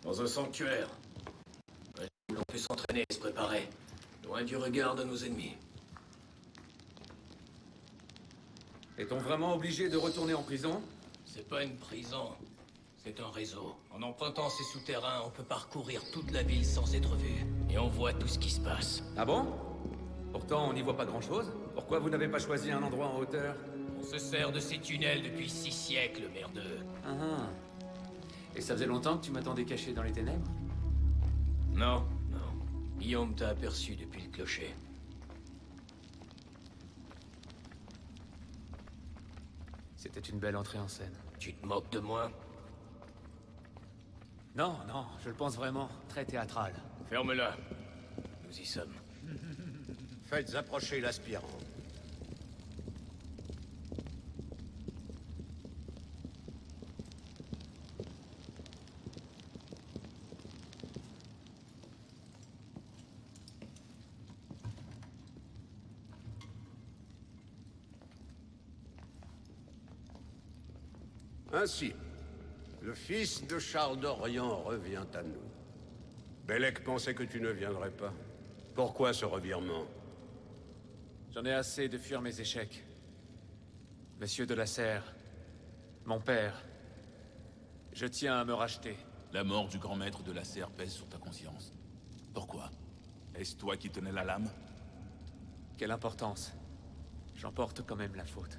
Dans un sanctuaire. Où l'on peut s'entraîner et se préparer. Loin du regard de nos ennemis. Est-on vraiment obligé de retourner en prison? C'est pas une prison. C'est un réseau. En empruntant ces souterrains, on peut parcourir toute la ville sans être vu. Et on voit tout ce qui se passe. Ah bon? Pourtant, on n'y voit pas grand-chose. Pourquoi vous n'avez pas choisi un endroit en hauteur? On se sert de ces tunnels depuis 6 siècles, merdeux. Ah ah. Et ça faisait longtemps que tu m'attendais caché dans les ténèbres? Non, non. Guillaume t'a aperçu depuis le clocher. C'était une belle entrée en scène. Tu te moques de moi? Non, non, je le pense vraiment. Très théâtral. Ferme-la. Nous y sommes. Faites approcher l'aspirant. Ainsi, le fils de Charles d'Orient revient à nous. Bellec pensait que tu ne viendrais pas. Pourquoi ce revirement? J'en ai assez de fuir mes échecs. Monsieur de la Serre, mon père, je tiens à me racheter. La mort du grand maître de la Serre pèse sur ta conscience. Pourquoi? Est-ce toi qui tenais la lame? Quelle importance? J'en porte quand même la faute.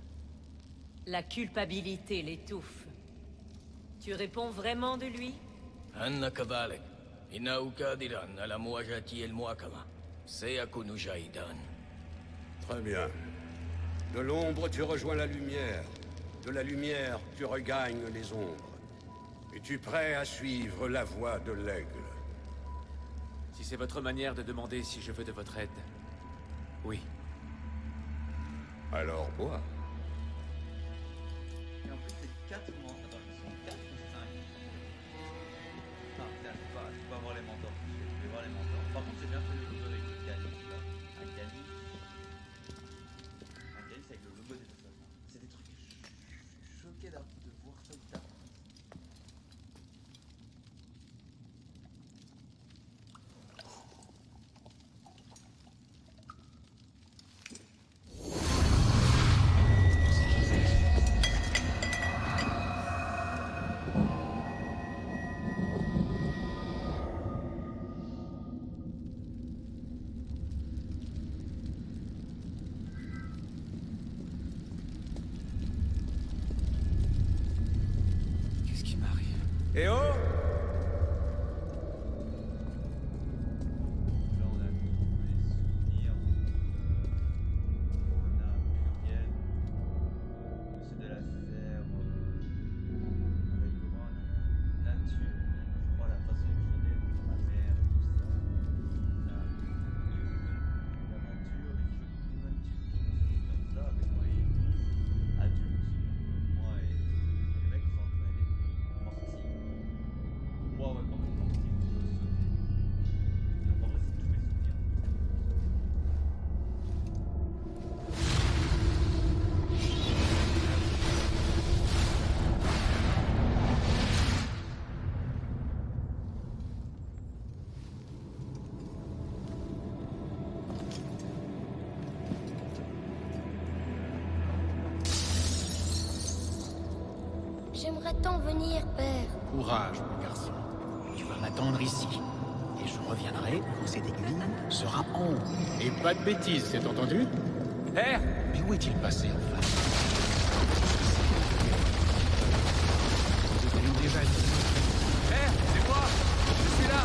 La culpabilité l'étouffe. Tu réponds vraiment de lui? Anna Kabalek. Inauka diran ala muajati el muakama. Seyaku jaidan. Très bien. De l'ombre, tu rejoins la lumière. De la lumière, tu regagnes les ombres. Es-tu prêt à suivre la voie de l'aigle? Si c'est votre manière de demander si je veux de votre aide, oui. Alors bois. Et en plus, c'est 4 mentors. Attends, ils sont 4 ou 5? Ah, putain, je peux pas voir les mentors. Je vais voir les mentors. Par contre, j'ai bien fait le logo avec le calice, là. Un calice. Un calice avec le logo des assassins. C'est des trucs. Je suis choqué de voir ça au tard. Qu'est-ce qui m'arrive? Eh oh! Là, on a tous les souvenirs. On a Muriel, Monsieur de la Serre, avec comment on a Nature, je crois la façon dont il est, ma mère et tout ça. On a Youn, la nature, les jeux de nature, J'aimerais tant venir, père. Courage, mon garçon. Tu vas m'attendre ici. Et je reviendrai quand cette aiguille sera en haut. Et pas de bêtises, c'est entendu? Père! Mais où est-il passé, enfin? Je te l'ai déjà dit. Père, c'est moi! Je suis là!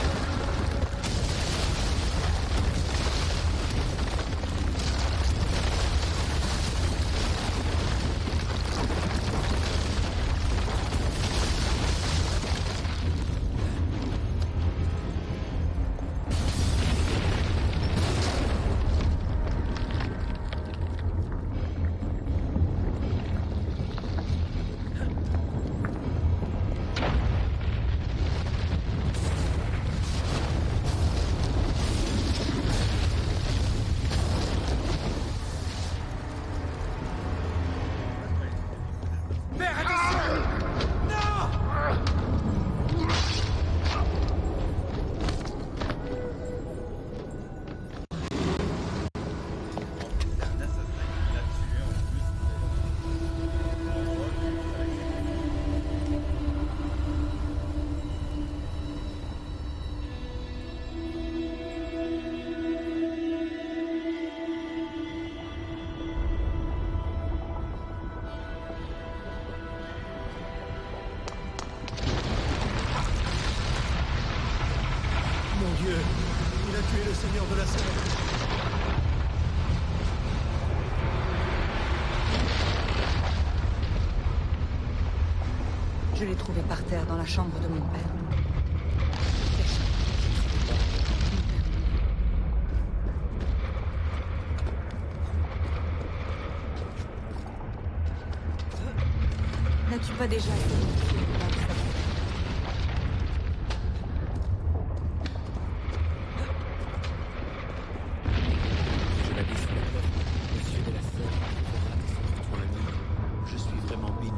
Mon Dieu, il a tué le Seigneur de la Serre. Je l'ai trouvé par terre dans la chambre de mon père. N'as-tu pas déjà été Je l'ai dit sous la porte. Monsieur de la Serre pourra descendre pour la nuit. Je suis vraiment béni.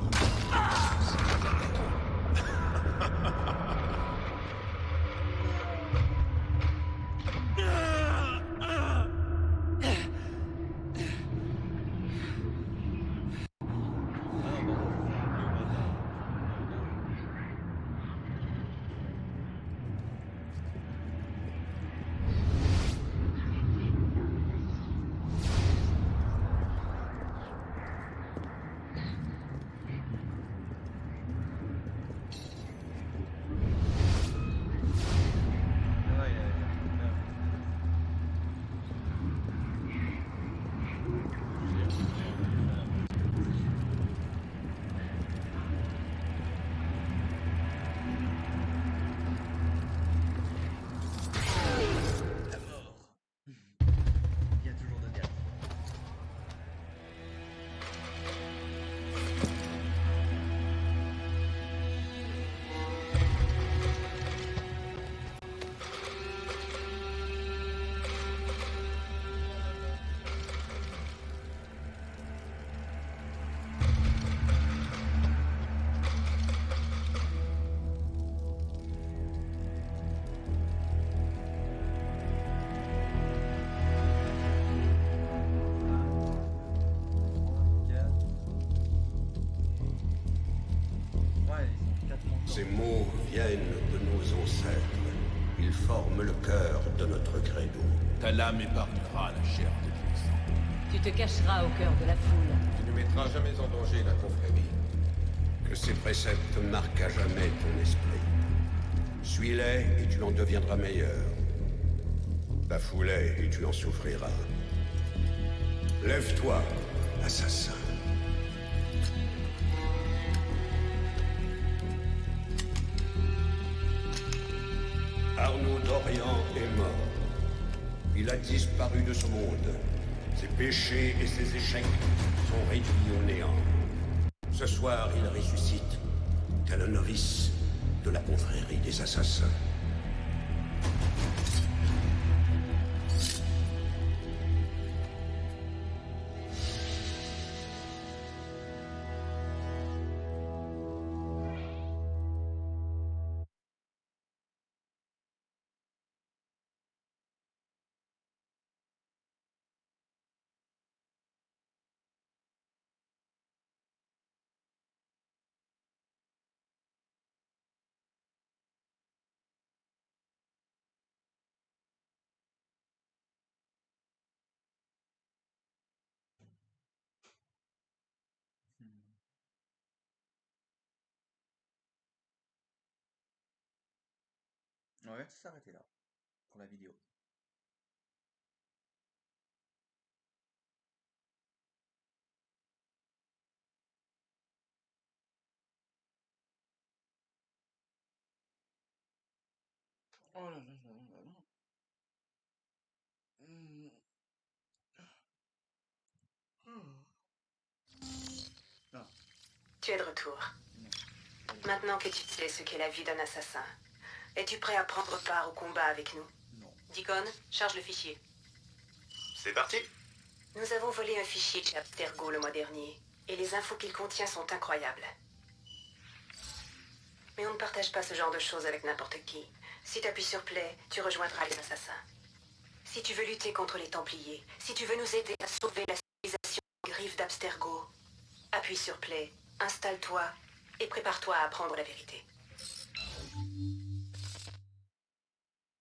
Ces mots viennent de nos ancêtres. Ils forment le cœur de notre credo. Ta lame épargnera la chair de l'innocent. Tu te cacheras au cœur de la foule. Tu ne mettras jamais en danger la confrérie. Que ces préceptes marquent à jamais ton esprit. Suis-les et tu en deviendras meilleur. Bafoue-les et tu en souffriras. Lève-toi, assassin. Arnaud d'Orient est mort. Il a disparu de ce monde. Ses péchés et ses échecs sont réduits au néant. Ce soir, il ressuscite, tel un novice de la confrérie des assassins. On va s'arrêter là pour la vidéo. Oh là là là là là. Hmm. Ah, Tu es de retour. Maintenant que tu sais ce qu'est la vie d'un assassin, es-tu prêt à prendre part au combat avec nous? non. Deacon, charge le fichier. C'est parti. Nous avons volé un fichier chez Abstergo le mois dernier, et les infos qu'il contient sont incroyables. Mais on ne partage pas ce genre de choses avec n'importe qui. Si tu appuies sur Play, tu rejoindras les assassins. Si tu veux lutter contre les Templiers, si tu veux nous aider à sauver la civilisation des griffes d'Abstergo, appuie sur Play, installe-toi, et prépare-toi à apprendre la vérité.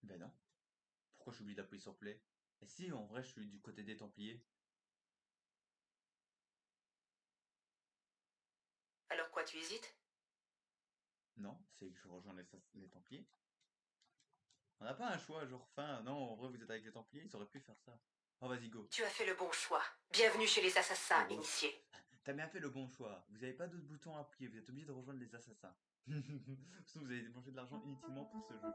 Ben non. Pourquoi je suis obligé d'appuyer sur play? Et si en vrai je suis du côté des Templiers? Alors quoi, tu hésites? Non, c'est que je rejoins les Templiers. On n'a pas un choix, genre, enfin, non, en vrai vous êtes avec les Templiers, ils auraient pu faire ça. Oh vas-y, go. Tu as fait le bon choix. Bienvenue chez les assassins initiés. T'as bien fait le bon choix. Vous n'avez pas d'autres boutons à appuyer, vous êtes obligé de rejoindre les assassins. Sinon vous avez dépensé de l'argent inutilement pour ce jeu.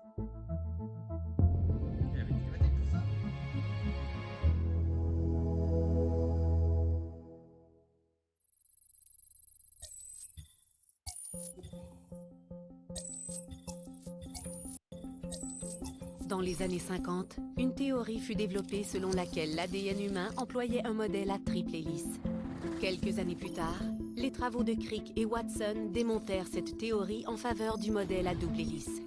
Il y avait une thématique pour ça. Dans les années 50, une théorie fut développée selon laquelle l'ADN humain employait un modèle à triple hélice. Quelques années plus tard, les travaux de Crick et Watson démontèrent cette théorie en faveur du modèle à double hélice.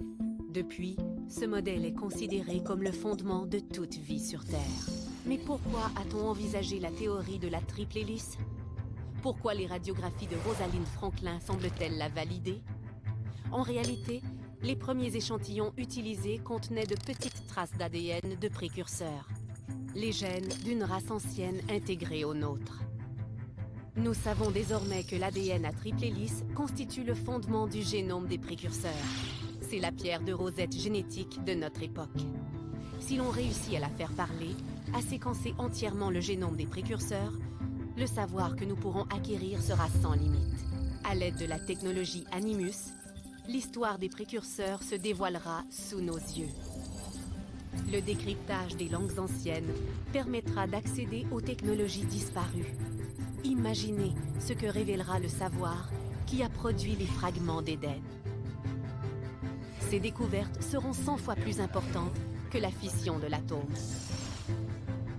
Depuis, ce modèle est considéré comme le fondement de toute vie sur Terre. Mais pourquoi a-t-on envisagé la théorie de la triple hélice? Pourquoi les radiographies de Rosalind Franklin semblent-elles la valider? En réalité, les premiers échantillons utilisés contenaient de petites traces d'ADN de précurseurs, les gènes d'une race ancienne intégrée aux nôtres. Nous savons désormais que l'ADN à triple hélice constitue le fondement du génome des précurseurs. C'est la pierre de Rosette génétique de notre époque. Si l'on réussit à la faire parler, à séquencer entièrement le génome des précurseurs, le savoir que nous pourrons acquérir sera sans limite. À l'aide de la technologie Animus, l'histoire des précurseurs se dévoilera sous nos yeux. Le décryptage des langues anciennes permettra d'accéder aux technologies disparues. Imaginez ce que révélera le savoir qui a produit les fragments d'Éden. Ces découvertes seront 100 fois plus importantes que la fission de l'atome.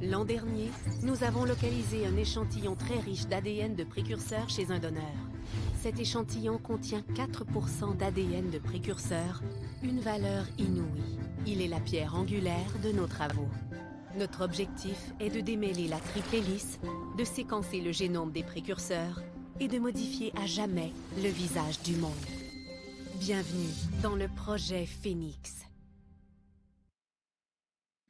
L'an dernier, nous avons localisé un échantillon très riche d'ADN de précurseurs chez un donneur. Cet échantillon contient 4% d'ADN de précurseurs, une valeur inouïe. Il est la pierre angulaire de nos travaux. Notre objectif est de démêler la triple hélice, de séquencer le génome des précurseurs et de modifier à jamais le visage du monde. Bienvenue dans le projet Phoenix.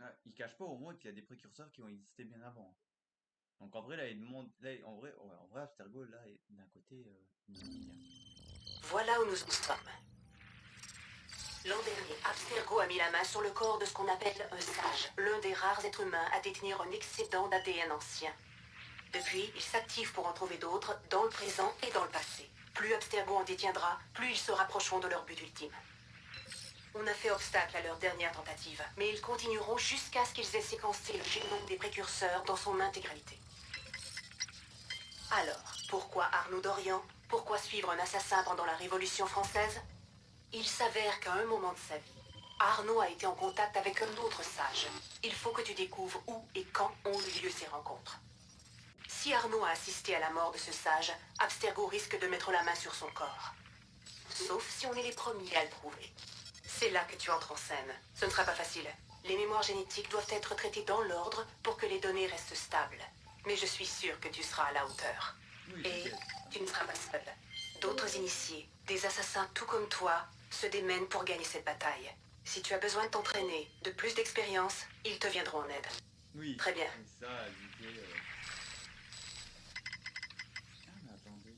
Ah, il cache pas au moins qu'il y a des précurseurs qui ont existé bien avant. Donc en vrai là il demande, là en vrai, ouais, en vrai Abstergo là est d'un côté Voilà où nous en sommes. L'an dernier, Abstergo a mis la main sur le corps de ce qu'on appelle un sage, l'un des rares êtres humains à détenir un excédent d'ADN ancien. Depuis, il s'active pour en trouver d'autres, dans le présent et dans le passé. Plus Abstergo en détiendra, plus ils se rapprocheront de leur but ultime. On a fait obstacle à leur dernière tentative, mais ils continueront jusqu'à ce qu'ils aient séquencé le génome des précurseurs dans son intégralité. Alors, pourquoi Arnaud Dorian? Pourquoi suivre un assassin pendant la Révolution française? Il s'avère qu'à un moment de sa vie, Arnaud a été en contact avec un autre sage. Il faut que tu découvres où et quand ont eu lieu ces rencontres. Si Arnaud a assisté à la mort de ce sage, Abstergo risque de mettre la main sur son corps. Sauf si on est les premiers à le prouver. C'est là que tu entres en scène. Ce ne sera pas facile. Les mémoires génétiques doivent être traitées dans l'ordre pour que les données restent stables. Mais je suis sûre que tu seras à la hauteur. Et tu ne seras pas seul. D'autres initiés, des assassins tout comme toi, se démènent pour gagner cette bataille. Si tu as besoin de t'entraîner, de plus d'expérience, ils te viendront en aide. Oui. Très bien. Ça, l'idée, Ah mais attendez.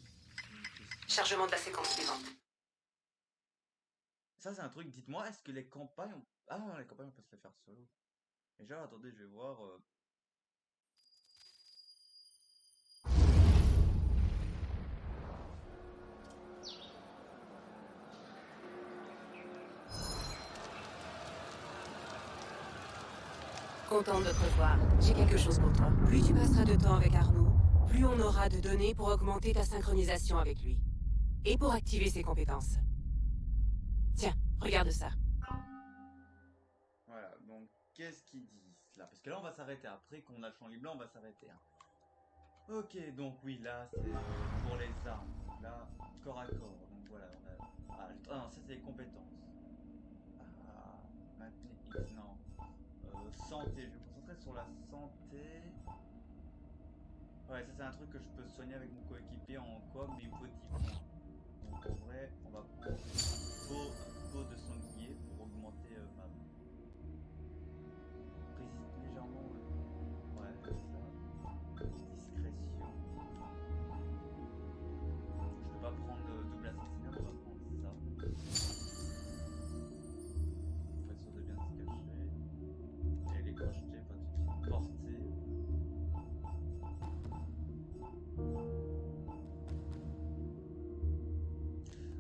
Chargement de la séquence suivante. Ça, c'est un truc, dites-moi, est-ce que les campagnes... Ah non, les campagnes, on peut se les faire solo. Déjà, attendez, je vais voir... Contente de te revoir. J'ai quelque chose pour toi. Plus tu passeras de temps avec Arnaud, plus on aura de données pour augmenter ta synchronisation avec lui. Et pour activer ses compétences. Tiens, regarde ça. Voilà, donc, qu'est-ce qu'ils disent là? Parce que là, on va s'arrêter. Après qu'on a le champ libre, on va s'arrêter. Hein. Ok, donc oui, là, c'est pour les armes. Là, corps à corps. Donc voilà, on a... Ah non, ça, c'est les compétences. Ah, maintenir X, non. Santé, je vais me concentrer sur la santé. Ouais, ça c'est un truc que je peux soigner avec mon coéquipier en coop, mais il me faut 10 points. Donc en vrai, on va prendre peau de sanglier pour augmenter ma... Résiste légèrement... Ouais, ça. Discrétion. Je peux pas prendre double assassinat, on va prendre ça. Faut être sûr de bien se cacher. Et les crochetés, pas tout de suite. Portée.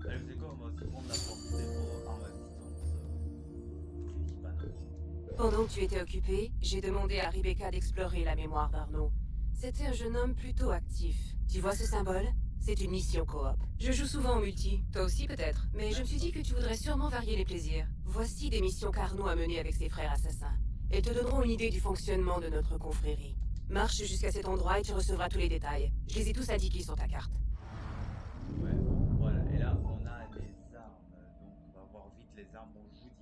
Allez, vous savez quoi, on va aussi prendre la portée pour arme à distance. Pendant que tu étais occupé, j'ai demandé à Rebecca d'explorer la mémoire d'Arnaud. C'était un jeune homme plutôt actif. Tu vois ce symbole? C'est une mission coop. Je joue souvent en multi, toi aussi peut-être, mais je me suis dit que tu voudrais sûrement varier les plaisirs. Voici des missions qu'Arnaud a menées avec ses frères assassins. Elles te donneront une idée du fonctionnement de notre confrérie. Marche jusqu'à cet endroit et tu recevras tous les détails. Je les ai tous indiqués sur ta carte. Ouais, voilà, et là on a les armes, donc on va voir vite les armes. Bon, je vous dis,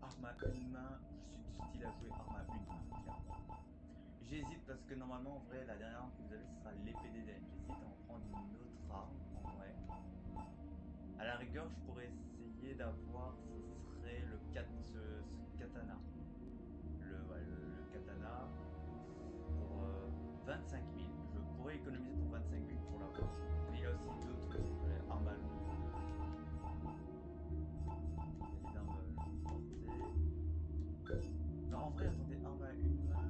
arme à une main, je suis du style à jouer arme à une main, clairement. J'hésite parce que normalement, en vrai, la dernière arme que vous avez, ce sera l'épée d'Éden. J'hésite à en prendre une autre arme, en vrai. À la rigueur, je pourrais essayer d'avoir, ce serait le ce katana. Le katana pour 25 000. Je pourrais économiser pour 25 000 pour l'avoir. Mais il y a aussi d'autres trucs, armes à longue. Il y a des armes portées. Non, en vrai, attendez, arme à une main.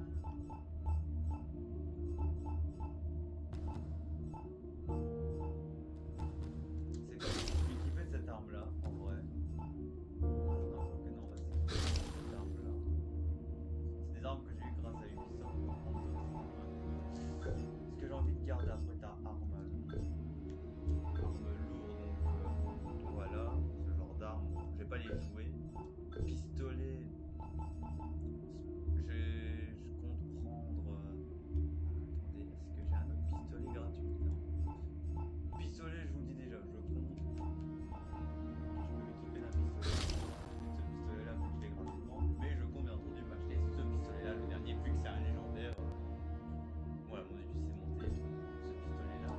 C'est comme si je équipais cette arme là, en vrai. Non, que non, on va s'équiper cette arme là. C'est des armes que j'ai eues grâce à Ubisoft. Ce que j'ai envie de garder après, t'as arme lourde. Donc voilà, ce genre d'arme. Je vais pas les jouer. Pistolet. Je compte prendre. Attendez, est-ce que j'ai un autre pistolet gratuit? Non. Pistolet, je vous le dis déjà, je compte. Je peux m'équiper d'un pistolet. Ce pistolet-là, je l'ai gratuitement. Mais je compte bien entendu m'acheter ce pistolet-là, le dernier, vu que c'est un légendaire. Voilà, mon début c'est monté. Ce pistolet-là.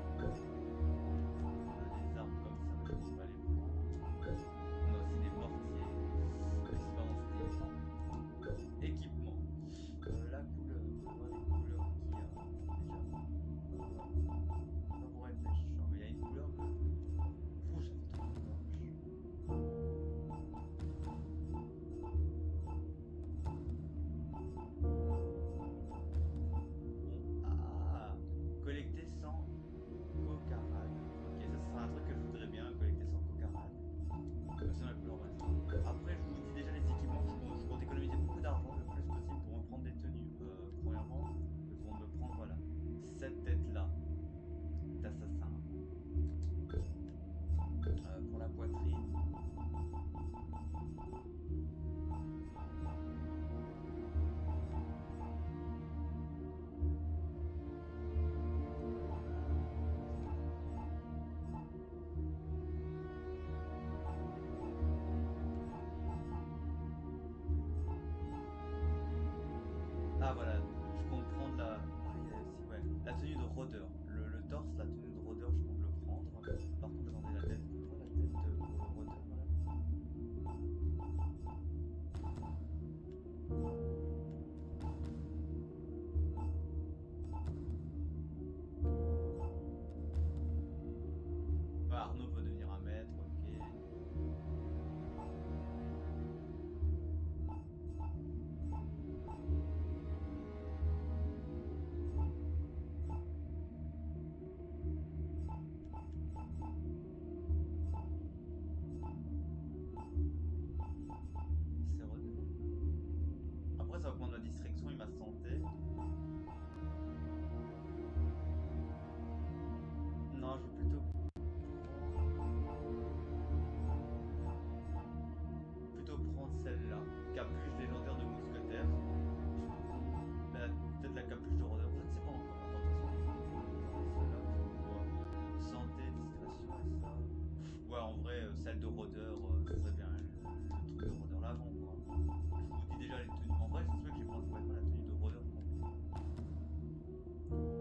rôdeur, ça serait bien le truc de rôdeur l'avant, quoi. Je vous dis déjà les tenues. En vrai, c'est sûr que j'ai pas complètement la tenue de rôdeur.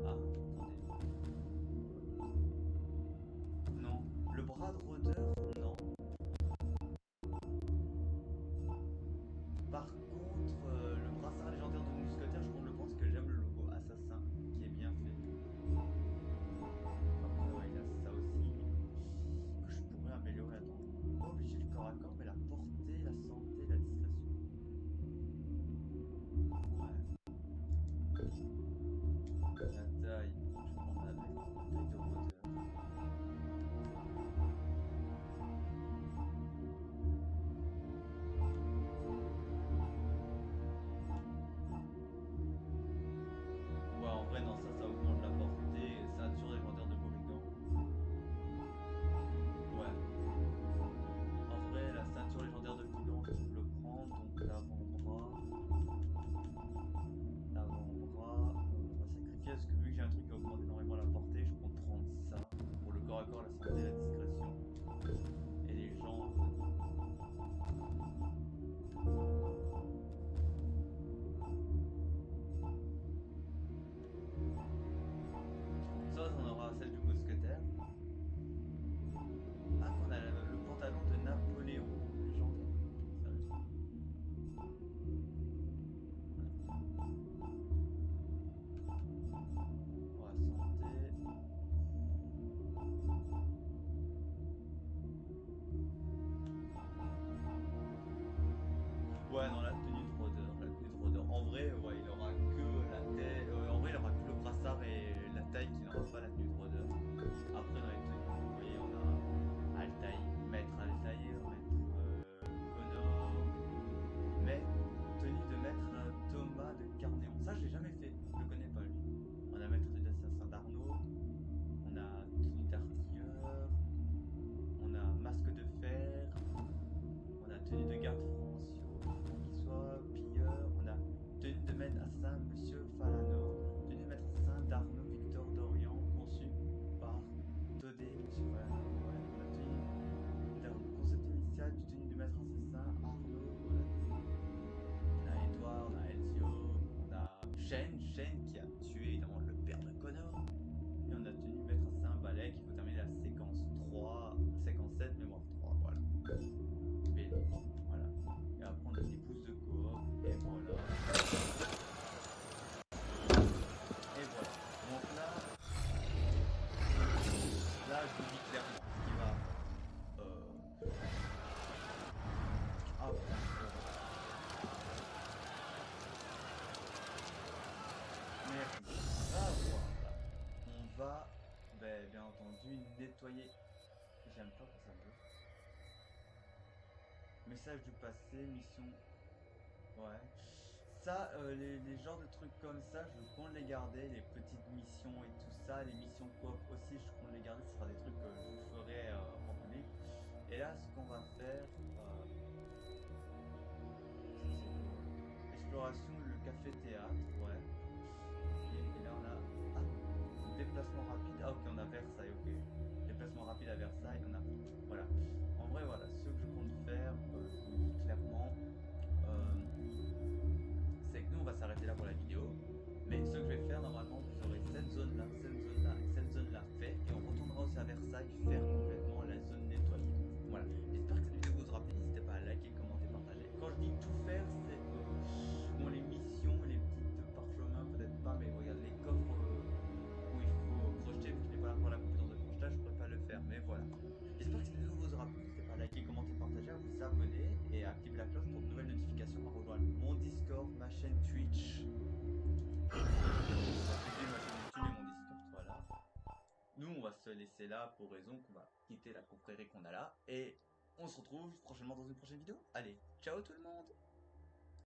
Ah, attendez. Non. Le bras de rôdeur, non. Par contre, le brassard légendaire de mousquetaire, je le pense que j'aime le logo assassin, qui est bien fait. Après, ouais, il y a ça aussi, que je pourrais améliorer. Attends, pas obligé le corps à corps, mais la portée, la santé, la discrétion. Ouais. La taille, je prends la taille de rôdeur. Ouais, en vrai, non, ça augmente la portée. Ceinture légendaire de brigand. Ouais. En vrai, la ceinture légendaire de brigand, je peux le prendre. Donc, l'avant-bras. L'avant-bras. On va sacrifier parce que vu que j'ai un truc qui augmente énormément la portée, je compte prendre ça. Pour le corps à corps, la santé, la discrétion. Et les jambes. Ça, on aura celle du mousquetaire. Ah, qu'on a le pantalon de Napoléon légendaire. Sérieux. Ouais, santé. Ouais, non, la tenue de rôdeur, la tenue de rôdeur. En vrai, ouais, il aura que la tête. En vrai, il aura que le brassard et la taille, qu'il n'aura pas la tenue de rôdeur. Après, dans les tenues, vous voyez, on a Altaïr, maître Altaïr, maître Connor, mais tenue de maître Thomas de Carnéon. Ça, je l'ai jamais fait, je le connais pas lui. On a maître d'assassin d'Arnaud, on a tenue d'artilleur, on a masque de fer, on a tenue de garde François pilleur, on a tenue de maître assassin Monsieur Falano, tenue de maître assassin d'Arnaud Victor d'Orient, conçu par Todé Monsieur Falano. Ouais, on a tenue de concept initial du tenue de maître assassin Arnaud. Voilà. On a Edouard, on a Ezio, on a Shane qui a tué évidemment le père de Connor. Et on a tenu de maître assassin Balek, il faut terminer la séquence 3, séquence 7, mémoire 3, voilà. Mais, voilà. Et après on a des pouces de coop, et voilà. Et voilà. Donc là, je vous dis clairement ce qui va. Ah putain. Merci. Ah voilà. On va, bien entendu, nettoyer. J'aime pas quand ça bouge. Message du passé, mission. Ouais. Ça, les genres de trucs comme ça, je compte les garder, les petites missions et tout ça, les missions coop aussi, je compte les garder, ce sera des trucs que je vous ferai en public. Et là, ce qu'on va faire, exploration, le café-théâtre, ouais. Et là, on a déplacement rapide. Ah, ok, on a Versailles, ok. Déplacement rapide à Versailles, on a. Voilà. En vrai, voilà, ce que je compte faire, je vous dis clairement. C'est que nous on va s'arrêter là pour la vidéo, mais ce que je vais faire normalement, vous aurez cette zone là et cette zone là fait, et on retournera aussi à Versailles faire complètement la zone nettoyée. Voilà, j'espère que cette vidéo vous aura plu, n'hésitez pas à liker, commenter, partager. Quand je dis tout faire, c'est bon, les missions, les petites parchemins peut-être pas, mais regarde les coffres où il faut crocheter, vu que je n'ai pas encore la compétence de crochetage, je pourrais pas le faire, mais voilà. J'espère que cette vidéo vous aura plu, n'hésitez pas à liker, commenter, partager, à vous abonner et à activer la cloche pour de nouvelles notifications, à rejoindre mon Discord, ma chaîne Twitch. Ma chaîne YouTube et mon Discord, voilà. Nous, on va se laisser là pour raison qu'on va quitter la confrérie qu'on a là. Et on se retrouve prochainement dans une prochaine vidéo. Allez, ciao tout le monde!